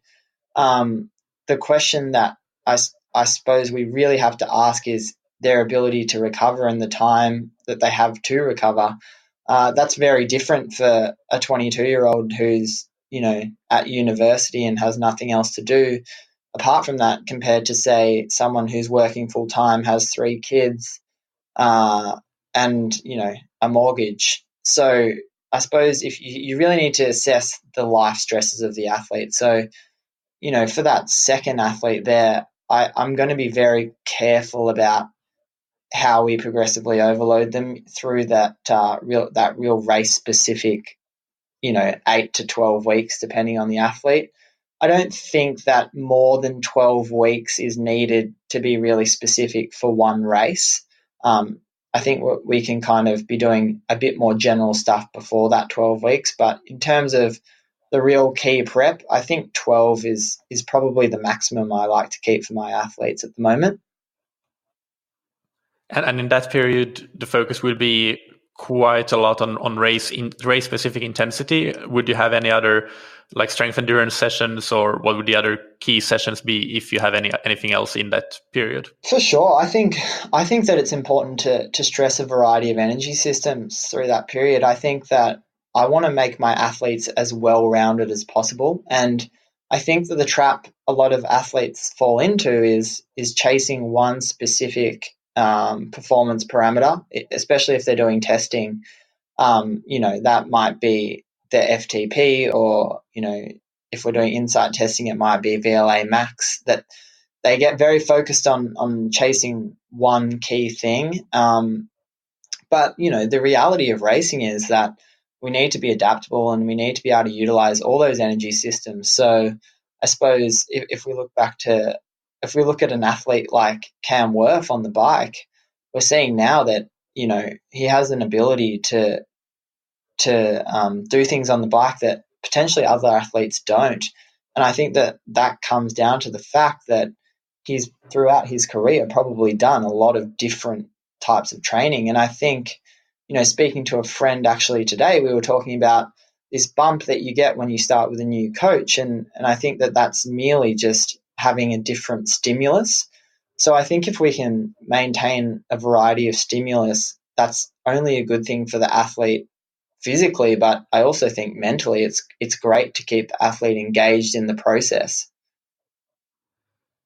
the question that I suppose we really have to ask is their ability to recover and the time that they have to recover. That's very different for a 22-year-old who's, at university and has nothing else to do apart from that, compared to, say, someone who's working full-time, has 3 kids, and, a mortgage. So I suppose if you really need to assess the life stresses of the athlete. So, for that second athlete there, I'm going to be very careful about how we progressively overload them through that real race specific, 8 to 12 weeks, depending on the athlete. I don't think that more than 12 weeks is needed to be really specific for one race. I think we can kind of be doing a bit more general stuff before that 12 weeks. But in terms of the real key prep, I think 12 is probably the maximum I like to keep for my athletes at the moment. And in that period, the focus will be quite a lot on race specific intensity. Would you have any other like strength endurance sessions, or what would the other key sessions be if you have anything else in that period? For sure. I think that it's important to stress a variety of energy systems through that period. I think that I want to make my athletes as well-rounded as possible. And I think that the trap a lot of athletes fall into is chasing one specific performance parameter, especially if they're doing testing. That might be the FTP, or, if we're doing insight testing, it might be VLA max, that they get very focused on chasing one key thing. But, the reality of racing is that we need to be adaptable and we need to be able to utilize all those energy systems. So I suppose if we look at an athlete like Cam Worth on the bike, we're seeing now that, he has an ability to do things on the bike that potentially other athletes don't. And I think that comes down to the fact that he's throughout his career probably done a lot of different types of training. And I think, speaking to a friend actually today, we were talking about this bump that you get when you start with a new coach. And I think that that's merely just having a different stimulus. So I think if we can maintain a variety of stimulus, that's only a good thing for the athlete physically, but I also think mentally it's great to keep the athlete engaged in the process.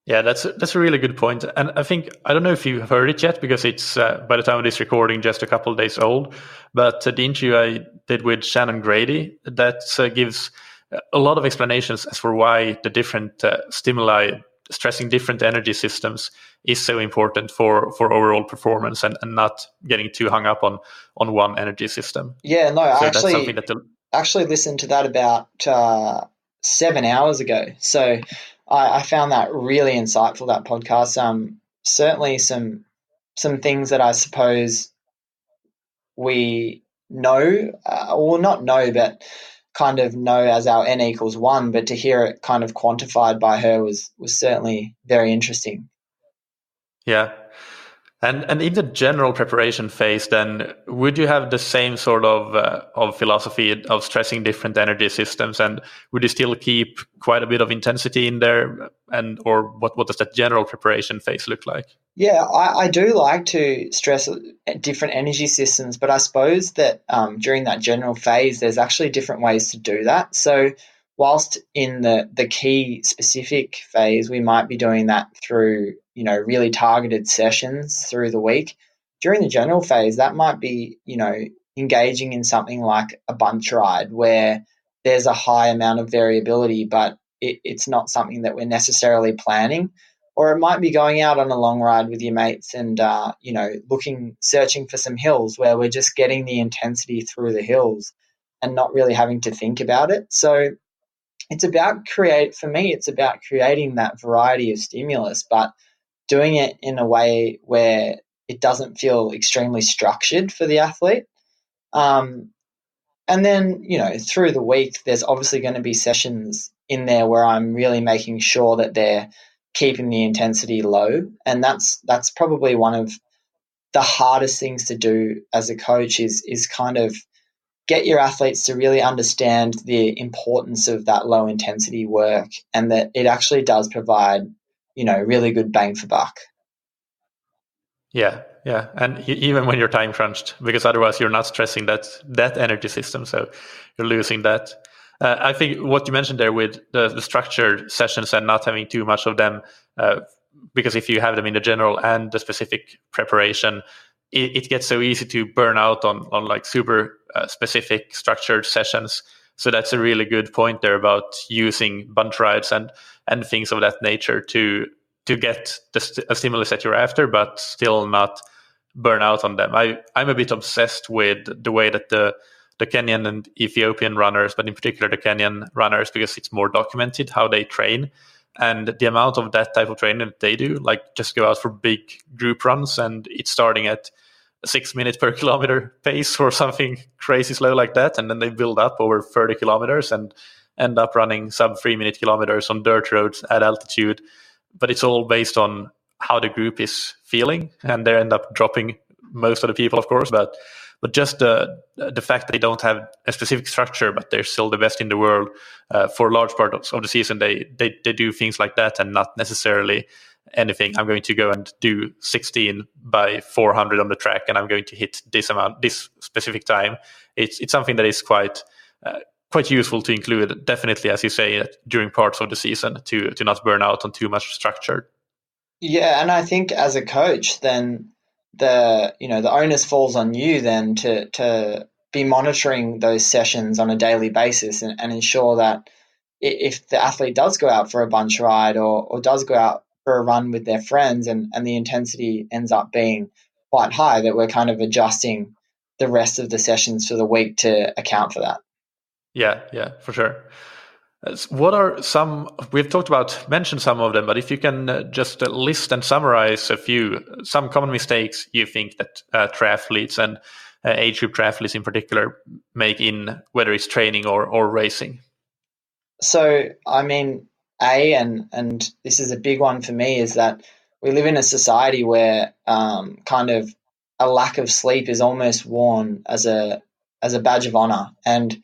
Yeah, that's a really good point. And I think, I don't know if you've heard it yet, because it's by the time of this recording just a couple of days old, but the interview I did with Shannon Grady, that gives a lot of explanations as for why the different stimuli stressing different energy systems is so important for overall performance, and not getting too hung up on one energy system. Yeah, no, so I that's something that actually listened to that about 7 hours ago. So I found that really insightful, that podcast. Certainly some things that I suppose we know, or not know, but kind of know as our N equals 1, but to hear it kind of quantified by her was certainly very interesting. Yeah. And in the general preparation phase, then, would you have the same sort of philosophy of stressing different energy systems, and would you still keep quite a bit of intensity in there, or what does that general preparation phase look like? Yeah, I do like to stress different energy systems, but I suppose that during that general phase, there's actually different ways to do that. So whilst in the key specific phase, we might be doing that through, really targeted sessions through the week. During the general phase, that might be, engaging in something like a bunch ride, where there's a high amount of variability, but it's not something that we're necessarily planning. Or it might be going out on a long ride with your mates and, searching for some hills where we're just getting the intensity through the hills and not really having to think about it. So it's about creating that variety of stimulus, but doing it in a way where it doesn't feel extremely structured for the athlete. And then, through the week, there's obviously going to be sessions in there where I'm really making sure that they're keeping the intensity low. And that's probably one of the hardest things to do as a coach is kind of get your athletes to really understand the importance of that low intensity work, and that it actually does provide, really good bang for buck. Yeah. And even when you're time crunched, because otherwise you're not stressing that energy system, so you're losing that. I think what you mentioned there with the structured sessions and not having too much of them, because if you have them in the general and the specific preparation, it gets so easy to burn out on like super specific structured sessions. So that's a really good point there about using bunch rides and things of that nature to get a stimulus that you're after, but still not burn out on them. I'm a bit obsessed with the way that the the Kenyan and Ethiopian runners, but in particular the Kenyan runners, because it's more documented how they train. And the amount of that type of training that they do, like just go out for big group runs, and it's starting at 6 minutes per kilometer pace or something crazy slow like that. And then they build up over 30 kilometers and end up running sub 3 minute kilometers on dirt roads at altitude. But it's all based on how the group is feeling. And they end up dropping most of the people, of course, but just the fact that they don't have a specific structure, but they're still the best in the world for large parts of the season. They do things like that, and not necessarily anything. I'm going to go and do 16 by 400 on the track, and I'm going to hit this amount, this specific time. It's something that is quite useful to include, definitely, as you say, during parts of the season to not burn out on too much structure. Yeah, and I think as a coach, then the onus falls on you then to be monitoring those sessions on a daily basis and ensure that if the athlete does go out for a bunch ride or does go out for a run with their friends and the intensity ends up being quite high, that we're kind of adjusting the rest of the sessions for the week to account for that. Yeah, for sure. What are we've mentioned some of them, but if you can just list and summarize some common mistakes you think that triathletes and age group triathletes in particular make in whether it's training or racing. So, I mean, and this is a big one for me, is that we live in a society where kind of a lack of sleep is almost worn as a badge of honor. And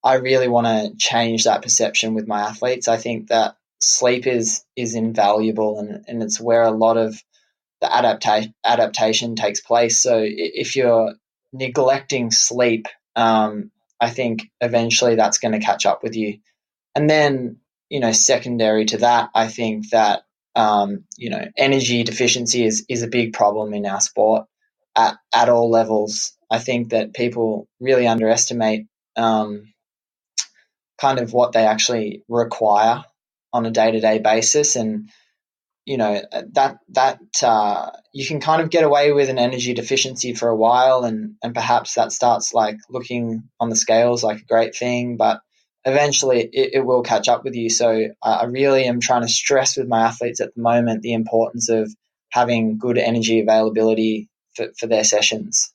I really want to change that perception with my athletes. I think that sleep is invaluable, and it's where a lot of the adaptation takes place. So if you're neglecting sleep, I think eventually that's going to catch up with you. And then, secondary to that, I think that, energy deficiency is a big problem in our sport at all levels. I think that people really underestimate kind of what they actually require on a day-to-day basis. And, that you can kind of get away with an energy deficiency for a while, and perhaps that starts like looking on the scales like a great thing, but eventually it will catch up with you. So I really am trying to stress with my athletes at the moment the importance of having good energy availability for their sessions.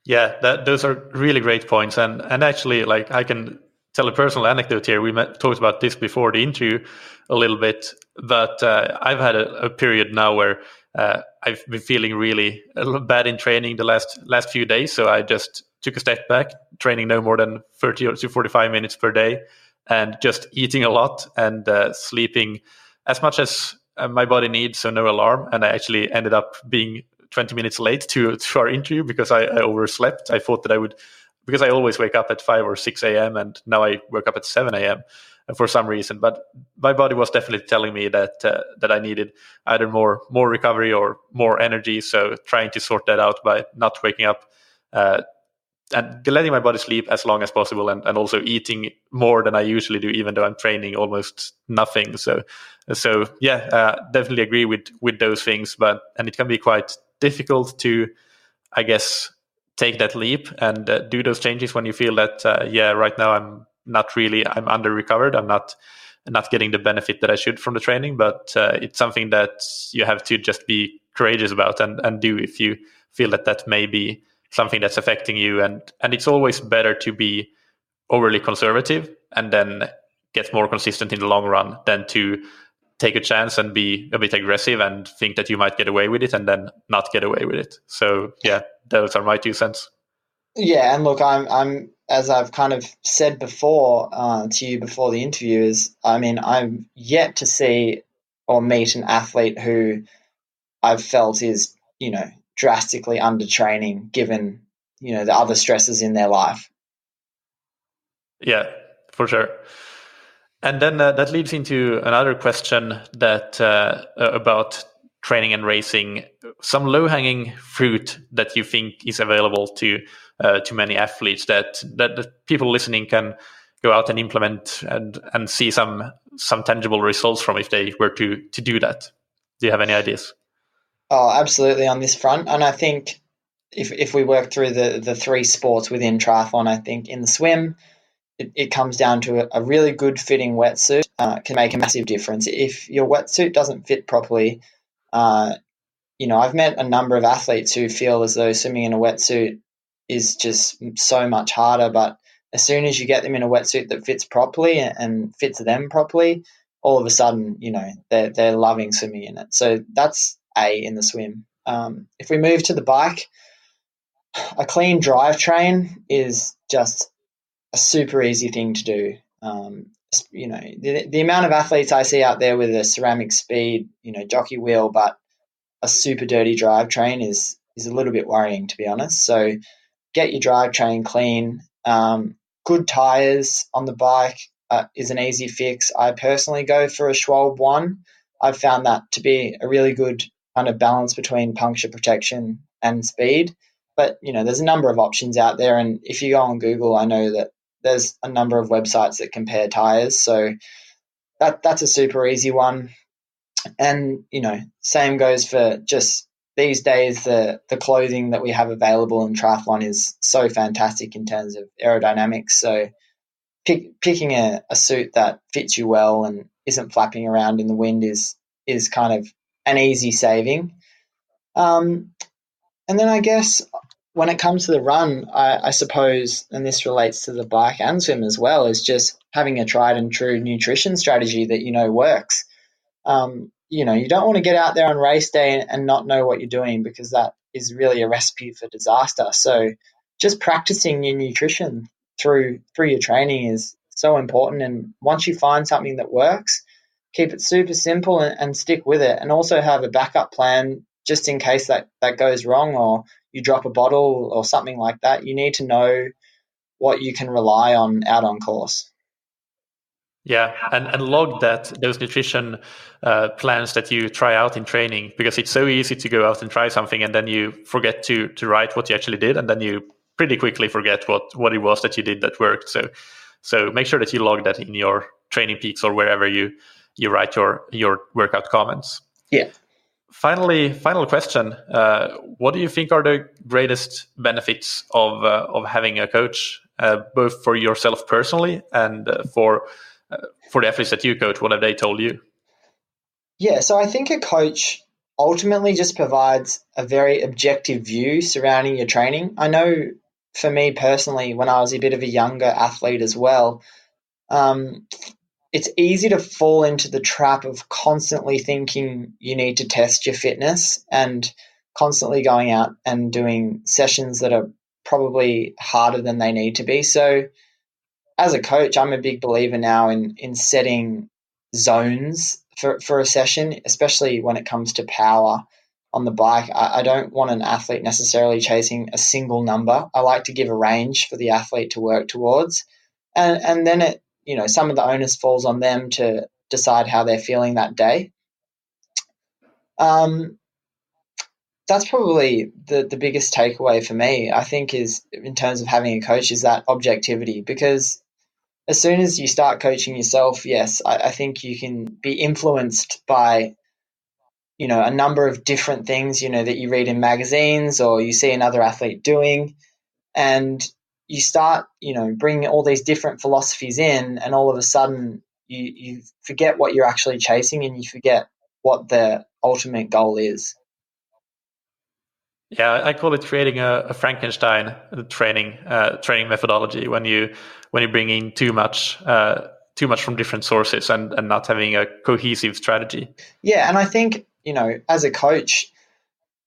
Yeah, those are really great points. And actually, like, I can tell a personal anecdote here. We talked about this before the interview a little bit, but I've had a period now where I've been feeling really bad in training the last few days. So I just took a step back, training no more than 30 to 45 minutes per day, and just eating a lot and sleeping as much as my body needs, so no alarm. And I actually ended up being 20 minutes late to our interview because I overslept. I thought that I would, because I always wake up at 5 or 6 a.m. and now I woke up at 7 a.m. for some reason. But my body was definitely telling me that I needed either more recovery or more energy. So trying to sort that out by not waking up and letting my body sleep as long as possible, and also eating more than I usually do, even though I'm training almost nothing. So yeah, definitely agree with those things. And it can be quite difficult to, I guess, take that leap and do those changes when you feel that right now I'm under recovered. I'm not getting the benefit that I should from the training. But it's something that you have to just be courageous about and do if you feel that may be something that's affecting you. And it's always better to be overly conservative and then get more consistent in the long run than to take a chance and be a bit aggressive and think that you might get away with it and then not get away with it. So yeah, those are my 2 cents. Yeah, and look, I'm as I've kind of said before to you before the interview, I'm yet to see or meet an athlete who I've felt is, drastically under training given, the other stresses in their life. Yeah, for sure. And then that leads into another question that about training and racing. Some low-hanging fruit that you think is available to many athletes that people listening can go out and implement and see some tangible results from if they were to do that. Do you have any ideas? Oh, absolutely on this front. And I think if we work through the three sports within triathlon, I think in the swim, it comes down to a really good fitting wetsuit can make a massive difference. If your wetsuit doesn't fit properly, I've met a number of athletes who feel as though swimming in a wetsuit is just so much harder, but as soon as you get them in a wetsuit that fits properly and fits them properly, all of a sudden, they're loving swimming in it. So that's A in the swim. If we move to the bike, a clean drivetrain is just a super easy thing to do. The amount of athletes I see out there with a ceramic speed, jockey wheel, but a super dirty drivetrain is a little bit worrying, to be honest. So get your drivetrain clean. Good tires on the bike is an easy fix. I personally go for a Schwalbe one. I've found that to be a really good kind of balance between puncture protection and speed. But, there's a number of options out there. And if you go on Google, I know that there's a number of websites that compare tires. So that's a super easy one. And, same goes for just these days, the clothing that we have available in triathlon is so fantastic in terms of aerodynamics. So picking a suit that fits you well and isn't flapping around in the wind is kind of an easy saving. And then I guess when it comes to the run, I suppose, and this relates to the bike and swim as well, is just having a tried and true nutrition strategy that works. You don't want to get out there on race day and not know what you're doing, because that is really a recipe for disaster. So just practicing your nutrition through your training is so important. And once you find something that works, keep it super simple and stick with it, and also have a backup plan just in case that goes wrong or you drop a bottle or something like that. You need to know what you can rely on out on course. Yeah, and log those nutrition plans that you try out in training, because it's so easy to go out and try something and then you forget to write what you actually did, and then you pretty quickly forget what it was that you did that worked. So make sure that you log that in your training peaks or wherever you write your workout comments. Yeah. Final question. What do you think are the greatest benefits of having a coach, both for yourself personally and for the athletes that you coach? What have they told you? Yeah, so I think a coach ultimately just provides a very objective view surrounding your training. I know for me personally, when I was a bit of a younger athlete as well, it's easy to fall into the trap of constantly thinking you need to test your fitness and constantly going out and doing sessions that are probably harder than they need to be. So as a coach, I'm a big believer now in setting zones for a session, especially when it comes to power on the bike. I don't want an athlete necessarily chasing a single number. I like to give a range for the athlete to work towards. And then some of the onus falls on them to decide how they're feeling that day. That's probably the biggest takeaway for me, I think, is in terms of having a coach, is that objectivity. Because as soon as you start coaching yourself, yes, I think you can be influenced by, a number of different things, that you read in magazines or you see another athlete doing, and you start, bringing all these different philosophies in, and all of a sudden you forget what you're actually chasing and you forget what the ultimate goal is. Yeah, I call it creating a Frankenstein training methodology, when you bring in too much from different sources and not having a cohesive strategy. Yeah, and I think, as a coach,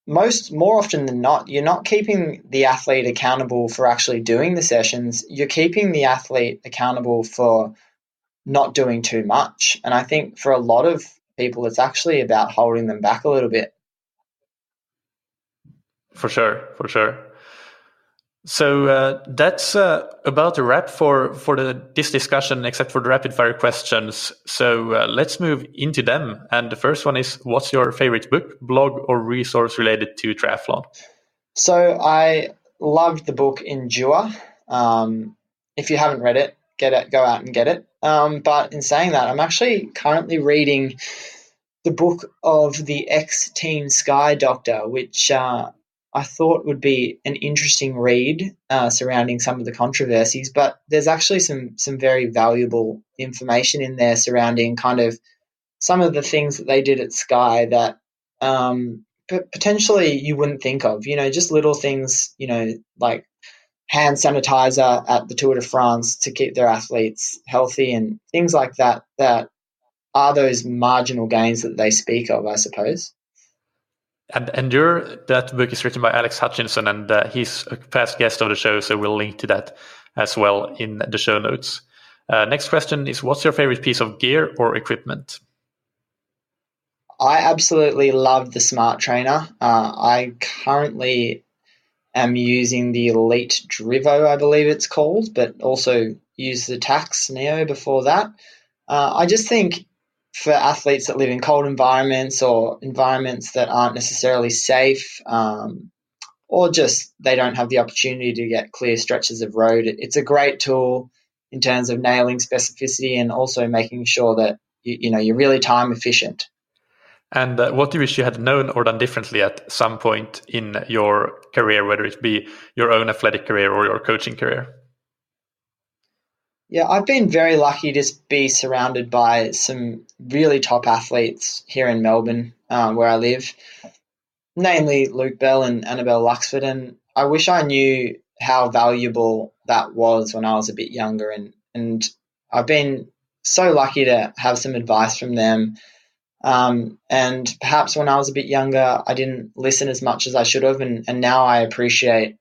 more often than not, you're not keeping the athlete accountable for actually doing the sessions. You're keeping the athlete accountable for not doing too much. And I think for a lot of people, it's actually about holding them back a little bit. For sure. So that's about a wrap for this discussion, except for the rapid fire questions. So let's move into them. And the first one is, what's your favorite book, blog, or resource related to triathlon? So I loved the book Endure. If you haven't read it, go out and get it. But in saying that, I'm actually currently reading the book of the ex-Team Sky doctor, which I thought would be an interesting read surrounding some of the controversies, but there's actually some very valuable information in there surrounding kind of some of the things that they did at Sky that potentially you wouldn't think of, just little things, like hand sanitizer at the Tour de France to keep their athletes healthy and things like that, that are those marginal gains that they speak of, I suppose. And that book is written by Alex Hutchinson, and he's a past guest of the show, so we'll link to that as well in the show notes. Next question is, what's your favorite piece of gear or equipment? I absolutely love the Smart Trainer. I currently am using the Elite Drivo, I believe it's called, but also used the Tax Neo before that. I just think for athletes that live in cold environments or environments that aren't necessarily safe, or just they don't have the opportunity to get clear stretches of road, it's a great tool in terms of nailing specificity and also making sure that you're really time efficient. And what do you wish you had known or done differently at some point in your career, whether it be your own athletic career or your coaching career? Yeah, I've been very lucky to be surrounded by some really top athletes here in Melbourne, where I live, namely Luke Bell and Annabelle Luxford. And I wish I knew how valuable that was when I was a bit younger. And I've been so lucky to have some advice from them. And perhaps when I was a bit younger, I didn't listen as much as I should have. And now I appreciate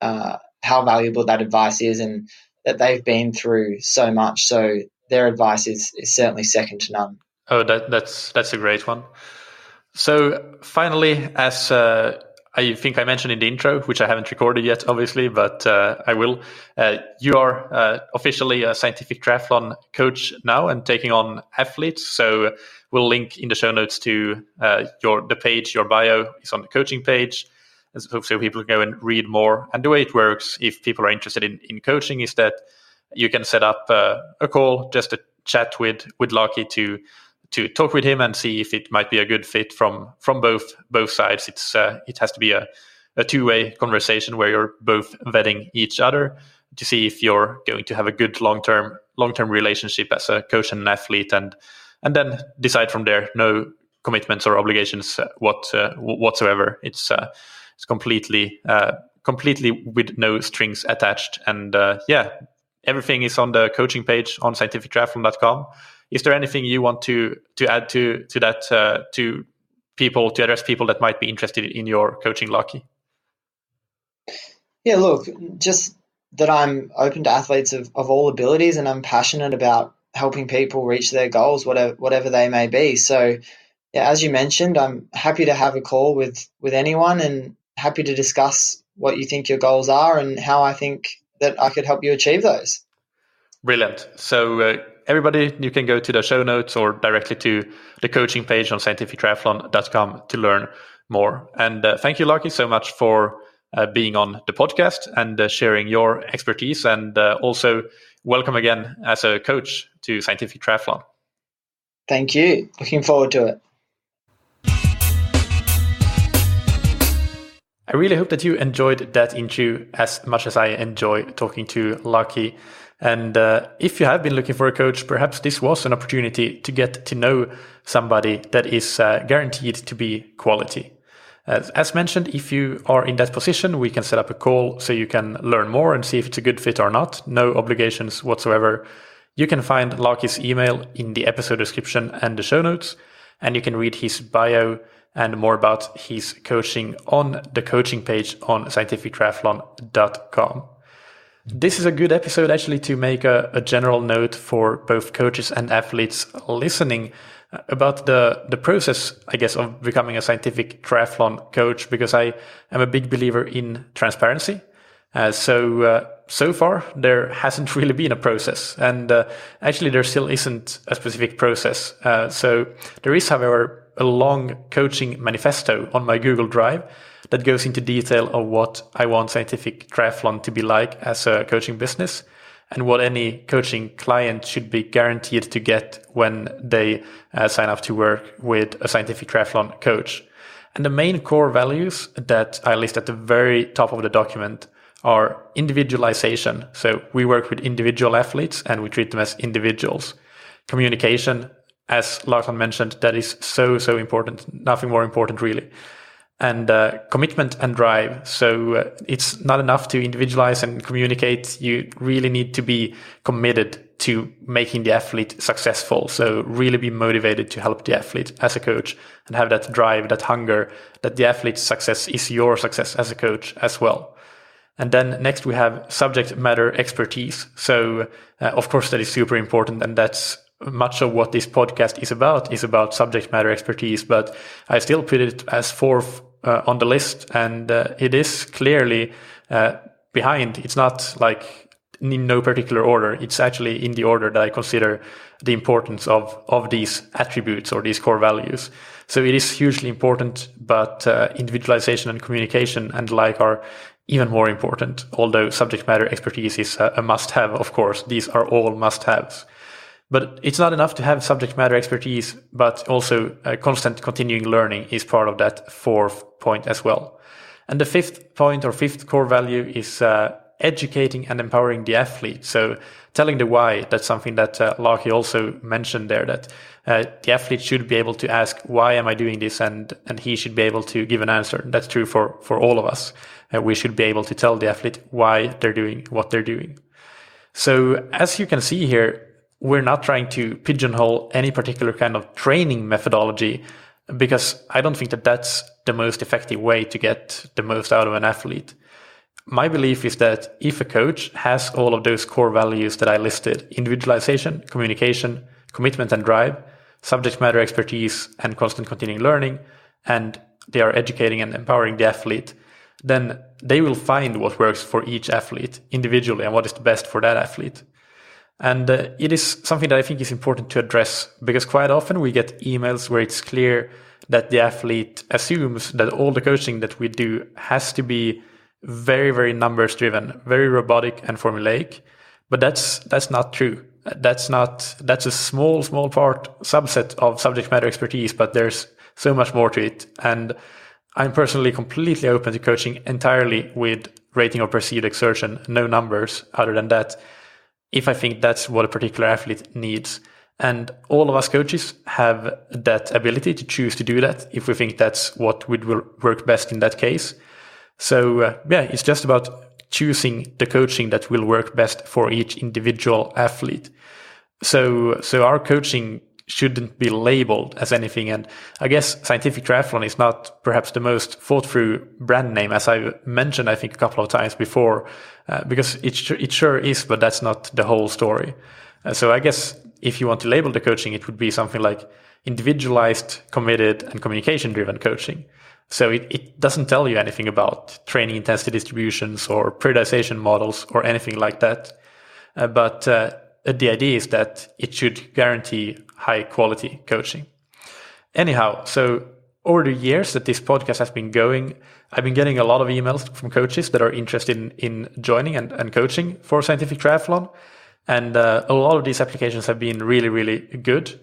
how valuable that advice is and that they've been through so much. So their advice is certainly second to none. Oh, that's a great one. So finally, as I think I mentioned in the intro, which I haven't recorded yet, obviously, but I will. You are officially a Scientific Triathlon coach now and taking on athletes. So we'll link in the show notes to the page, your bio is on the coaching page. So people can go and read more. And the way it works, if people are interested in coaching, is that you can set up a call, just a chat with Lachie to talk with him and see if it might be a good fit from both sides. It has to be a two-way conversation where you're both vetting each other to see if you're going to have a good long-term relationship as a coach and an athlete, and then decide from there. No commitments or obligations whatsoever. It's completely with no strings attached. And everything is on the coaching page on scientifictriathlon.com. Is there anything you want to add to that to people, to address people that might be interested in your coaching, Lachie? Yeah, look, just that I'm open to athletes of all abilities, and I'm passionate about helping people reach their goals, whatever they may be. So, yeah, as you mentioned, I'm happy to have a call with anyone and happy to discuss what you think your goals are and how I think that I could help you achieve those. Brilliant. So everybody, you can go to the show notes or directly to the coaching page on scientifictriathlon.com to learn more. And thank you, Lachie, so much for being on the podcast and sharing your expertise, and also welcome again as a coach to Scientific Triathlon. Thank you. Looking forward to it. I really hope that you enjoyed that interview as much as I enjoy talking to Lachie. And if you have been looking for a coach, perhaps this was an opportunity to get to know somebody that is guaranteed to be quality. As mentioned, if you are in that position, we can set up a call so you can learn more and see if it's a good fit or not. No obligations whatsoever. You can find Lachie's email in the episode description and the show notes, and you can read his bio and more about his coaching on the coaching page on scientifictriathlon.com. This is a good episode actually to make a general note for both coaches and athletes listening about the process, I guess, of becoming a Scientific Triathlon coach, because I am a big believer in transparency. So far, there hasn't really been a process, and actually there still isn't a specific process. So there is, however, a long coaching manifesto on my Google Drive that goes into detail of what I want Scientific Triathlon to be like as a coaching business, and what any coaching client should be guaranteed to get when they sign up to work with a Scientific Triathlon coach. And the main core values that I list at the very top of the document are individualization. So we work with individual athletes and we treat them as individuals. Communication, as Lachlan mentioned, that is so important. Nothing more important, really. And commitment and drive. So it's not enough to individualize and communicate. You really need to be committed to making the athlete successful. So really be motivated to help the athlete as a coach and have that drive, that hunger, that the athlete's success is your success as a coach as well. And then next we have subject matter expertise. So of course that is super important, and that's much of what this podcast is about subject matter expertise, but I still put it as fourth on the list, and it is clearly behind. It's not like in no particular order. It's actually in the order that I consider the importance of these attributes or these core values. So it is hugely important, but individualization and communication and the like are even more important, although subject matter expertise is a must-have, of course. These are all must-haves. But it's not enough to have subject matter expertise, but also constant continuing learning is part of that fourth point as well. And the fifth point or fifth core value is educating and empowering the athlete. So telling the why, that's something that Lachie also mentioned there, that the athlete should be able to ask, why am I doing this? And he should be able to give an answer. That's true for all of us. We should be able to tell the athlete why they're doing what they're doing. So as you can see here, we're not trying to pigeonhole any particular kind of training methodology, because I don't think that that's the most effective way to get the most out of an athlete. My belief is that if a coach has all of those core values that I listed, individualization, communication, commitment and drive, subject matter expertise, and constant continuing learning, and they are educating and empowering the athlete, then they will find what works for each athlete individually and what is the best for that athlete. And it is something that I think is important to address, because quite often we get emails where it's clear that the athlete assumes that all the coaching that we do has to be very, very numbers driven, very robotic and formulaic. But that's not true. That's a small subset of subject matter expertise, but there's so much more to it. And I'm personally completely open to coaching entirely with rating of perceived exertion, no numbers other than that, if I think that's what a particular athlete needs. And all of us coaches have that ability to choose to do that if we think that's what would work best in that case. So it's just about choosing the coaching that will work best for each individual athlete. So our coaching shouldn't be labeled as anything. And I guess Scientific Triathlon is not perhaps the most thought through brand name, as I've mentioned, I think, a couple of times before, because it sure is, but that's not the whole story. So I guess if you want to label the coaching, it would be something like individualized, committed, and communication-driven coaching. So it doesn't tell you anything about training intensity distributions or periodization models or anything like that. But the idea is that it should guarantee high quality coaching. Anyhow, so over the years that this podcast has been going, I've been getting a lot of emails from coaches that are interested in joining and coaching for Scientific Triathlon. And a lot of these applications have been really, really good.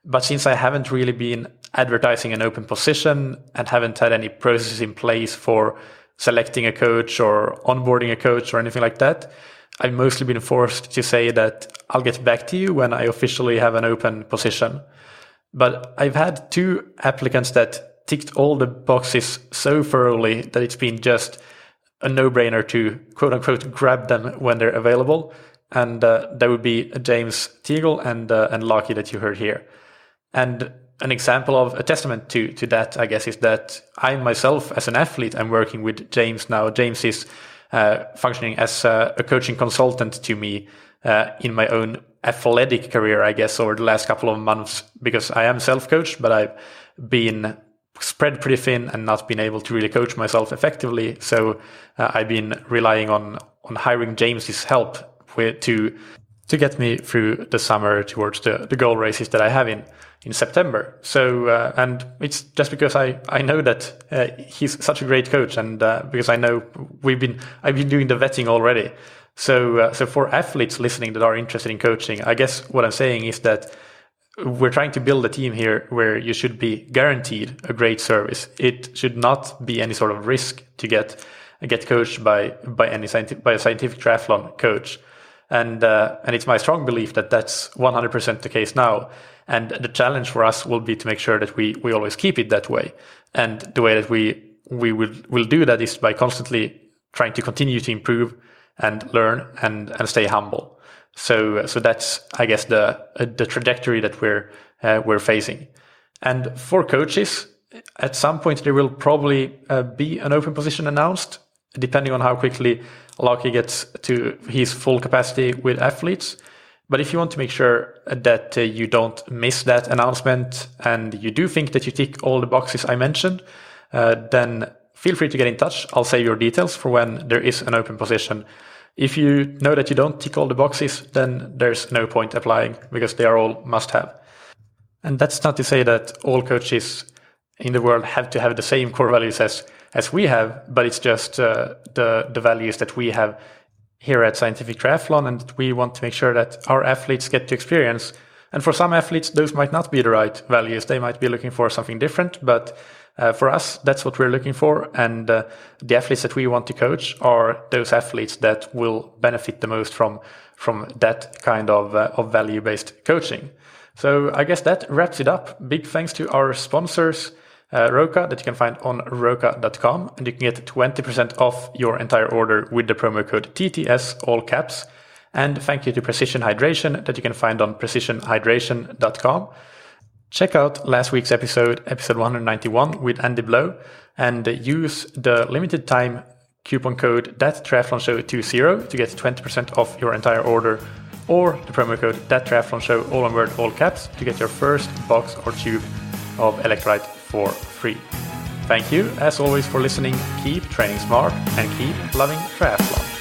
But since I haven't really been advertising an open position and haven't had any processes in place for selecting a coach or onboarding a coach or anything like that, I've mostly been forced to say that I'll get back to you when I officially have an open position. But I've had 2 applicants that ticked all the boxes so thoroughly that it's been just a no-brainer to quote unquote grab them when they're available. And that would be James Teagle and Lachie that you heard here. And an example of a testament to that, I guess, is that I myself as an athlete, I'm working with James now. James is functioning as a coaching consultant to me in my own athletic career, I guess, over the last couple of months, because I am self-coached, but I've been spread pretty thin and not been able to really coach myself effectively. So I've been relying on hiring James's help to get me through the summer towards the goal races that I have in September. So and it's just because I know that he's such a great coach, and because I know I've been doing the vetting already. So for athletes listening that are interested in coaching, I guess what I'm saying is that we're trying to build a team here where you should be guaranteed a great service. It should not be any sort of risk to get coached by a scientific triathlon coach. And it's my strong belief that that's 100% the case now. And the challenge for us will be to make sure that we always keep it that way. And the way that we will do that is by constantly trying to continue to improve and learn and stay humble. So that's, I guess, the trajectory that we're facing. And for coaches, at some point there will probably be an open position announced, depending on how quickly Lachie gets to his full capacity with athletes. But if you want to make sure that you don't miss that announcement and you do think that you tick all the boxes I mentioned, then feel free to get in touch. I'll save your details for when there is an open position. If you know that you don't tick all the boxes, then there's no point applying because they are all must-have. And that's not to say that all coaches in the world have to have the same core values as we have, but it's just the values that we have here at Scientific Triathlon, and we want to make sure that our athletes get to experience. And for some athletes, those might not be the right values. They might be looking for something different, but for us, that's what we're looking for. And the athletes that we want to coach are those athletes that will benefit the most from that kind of value-based coaching. So I guess that wraps it up. Big thanks to our sponsors, Roka, that you can find on roka.com, and you can get 20% off your entire order with the promo code TTS, all caps. And thank you to Precision Hydration, that you can find on precisionhydration.com. Check out last week's episode 191 with Andy Blow, and use the limited time coupon code ThatTriathlonShow20 to get 20% off your entire order, or the promo code ThatTriathlonShow, all one word, all caps, to get your first box or tube of electrolyte for free. Thank you, as always, for listening. Keep training smart and keep loving triathlon.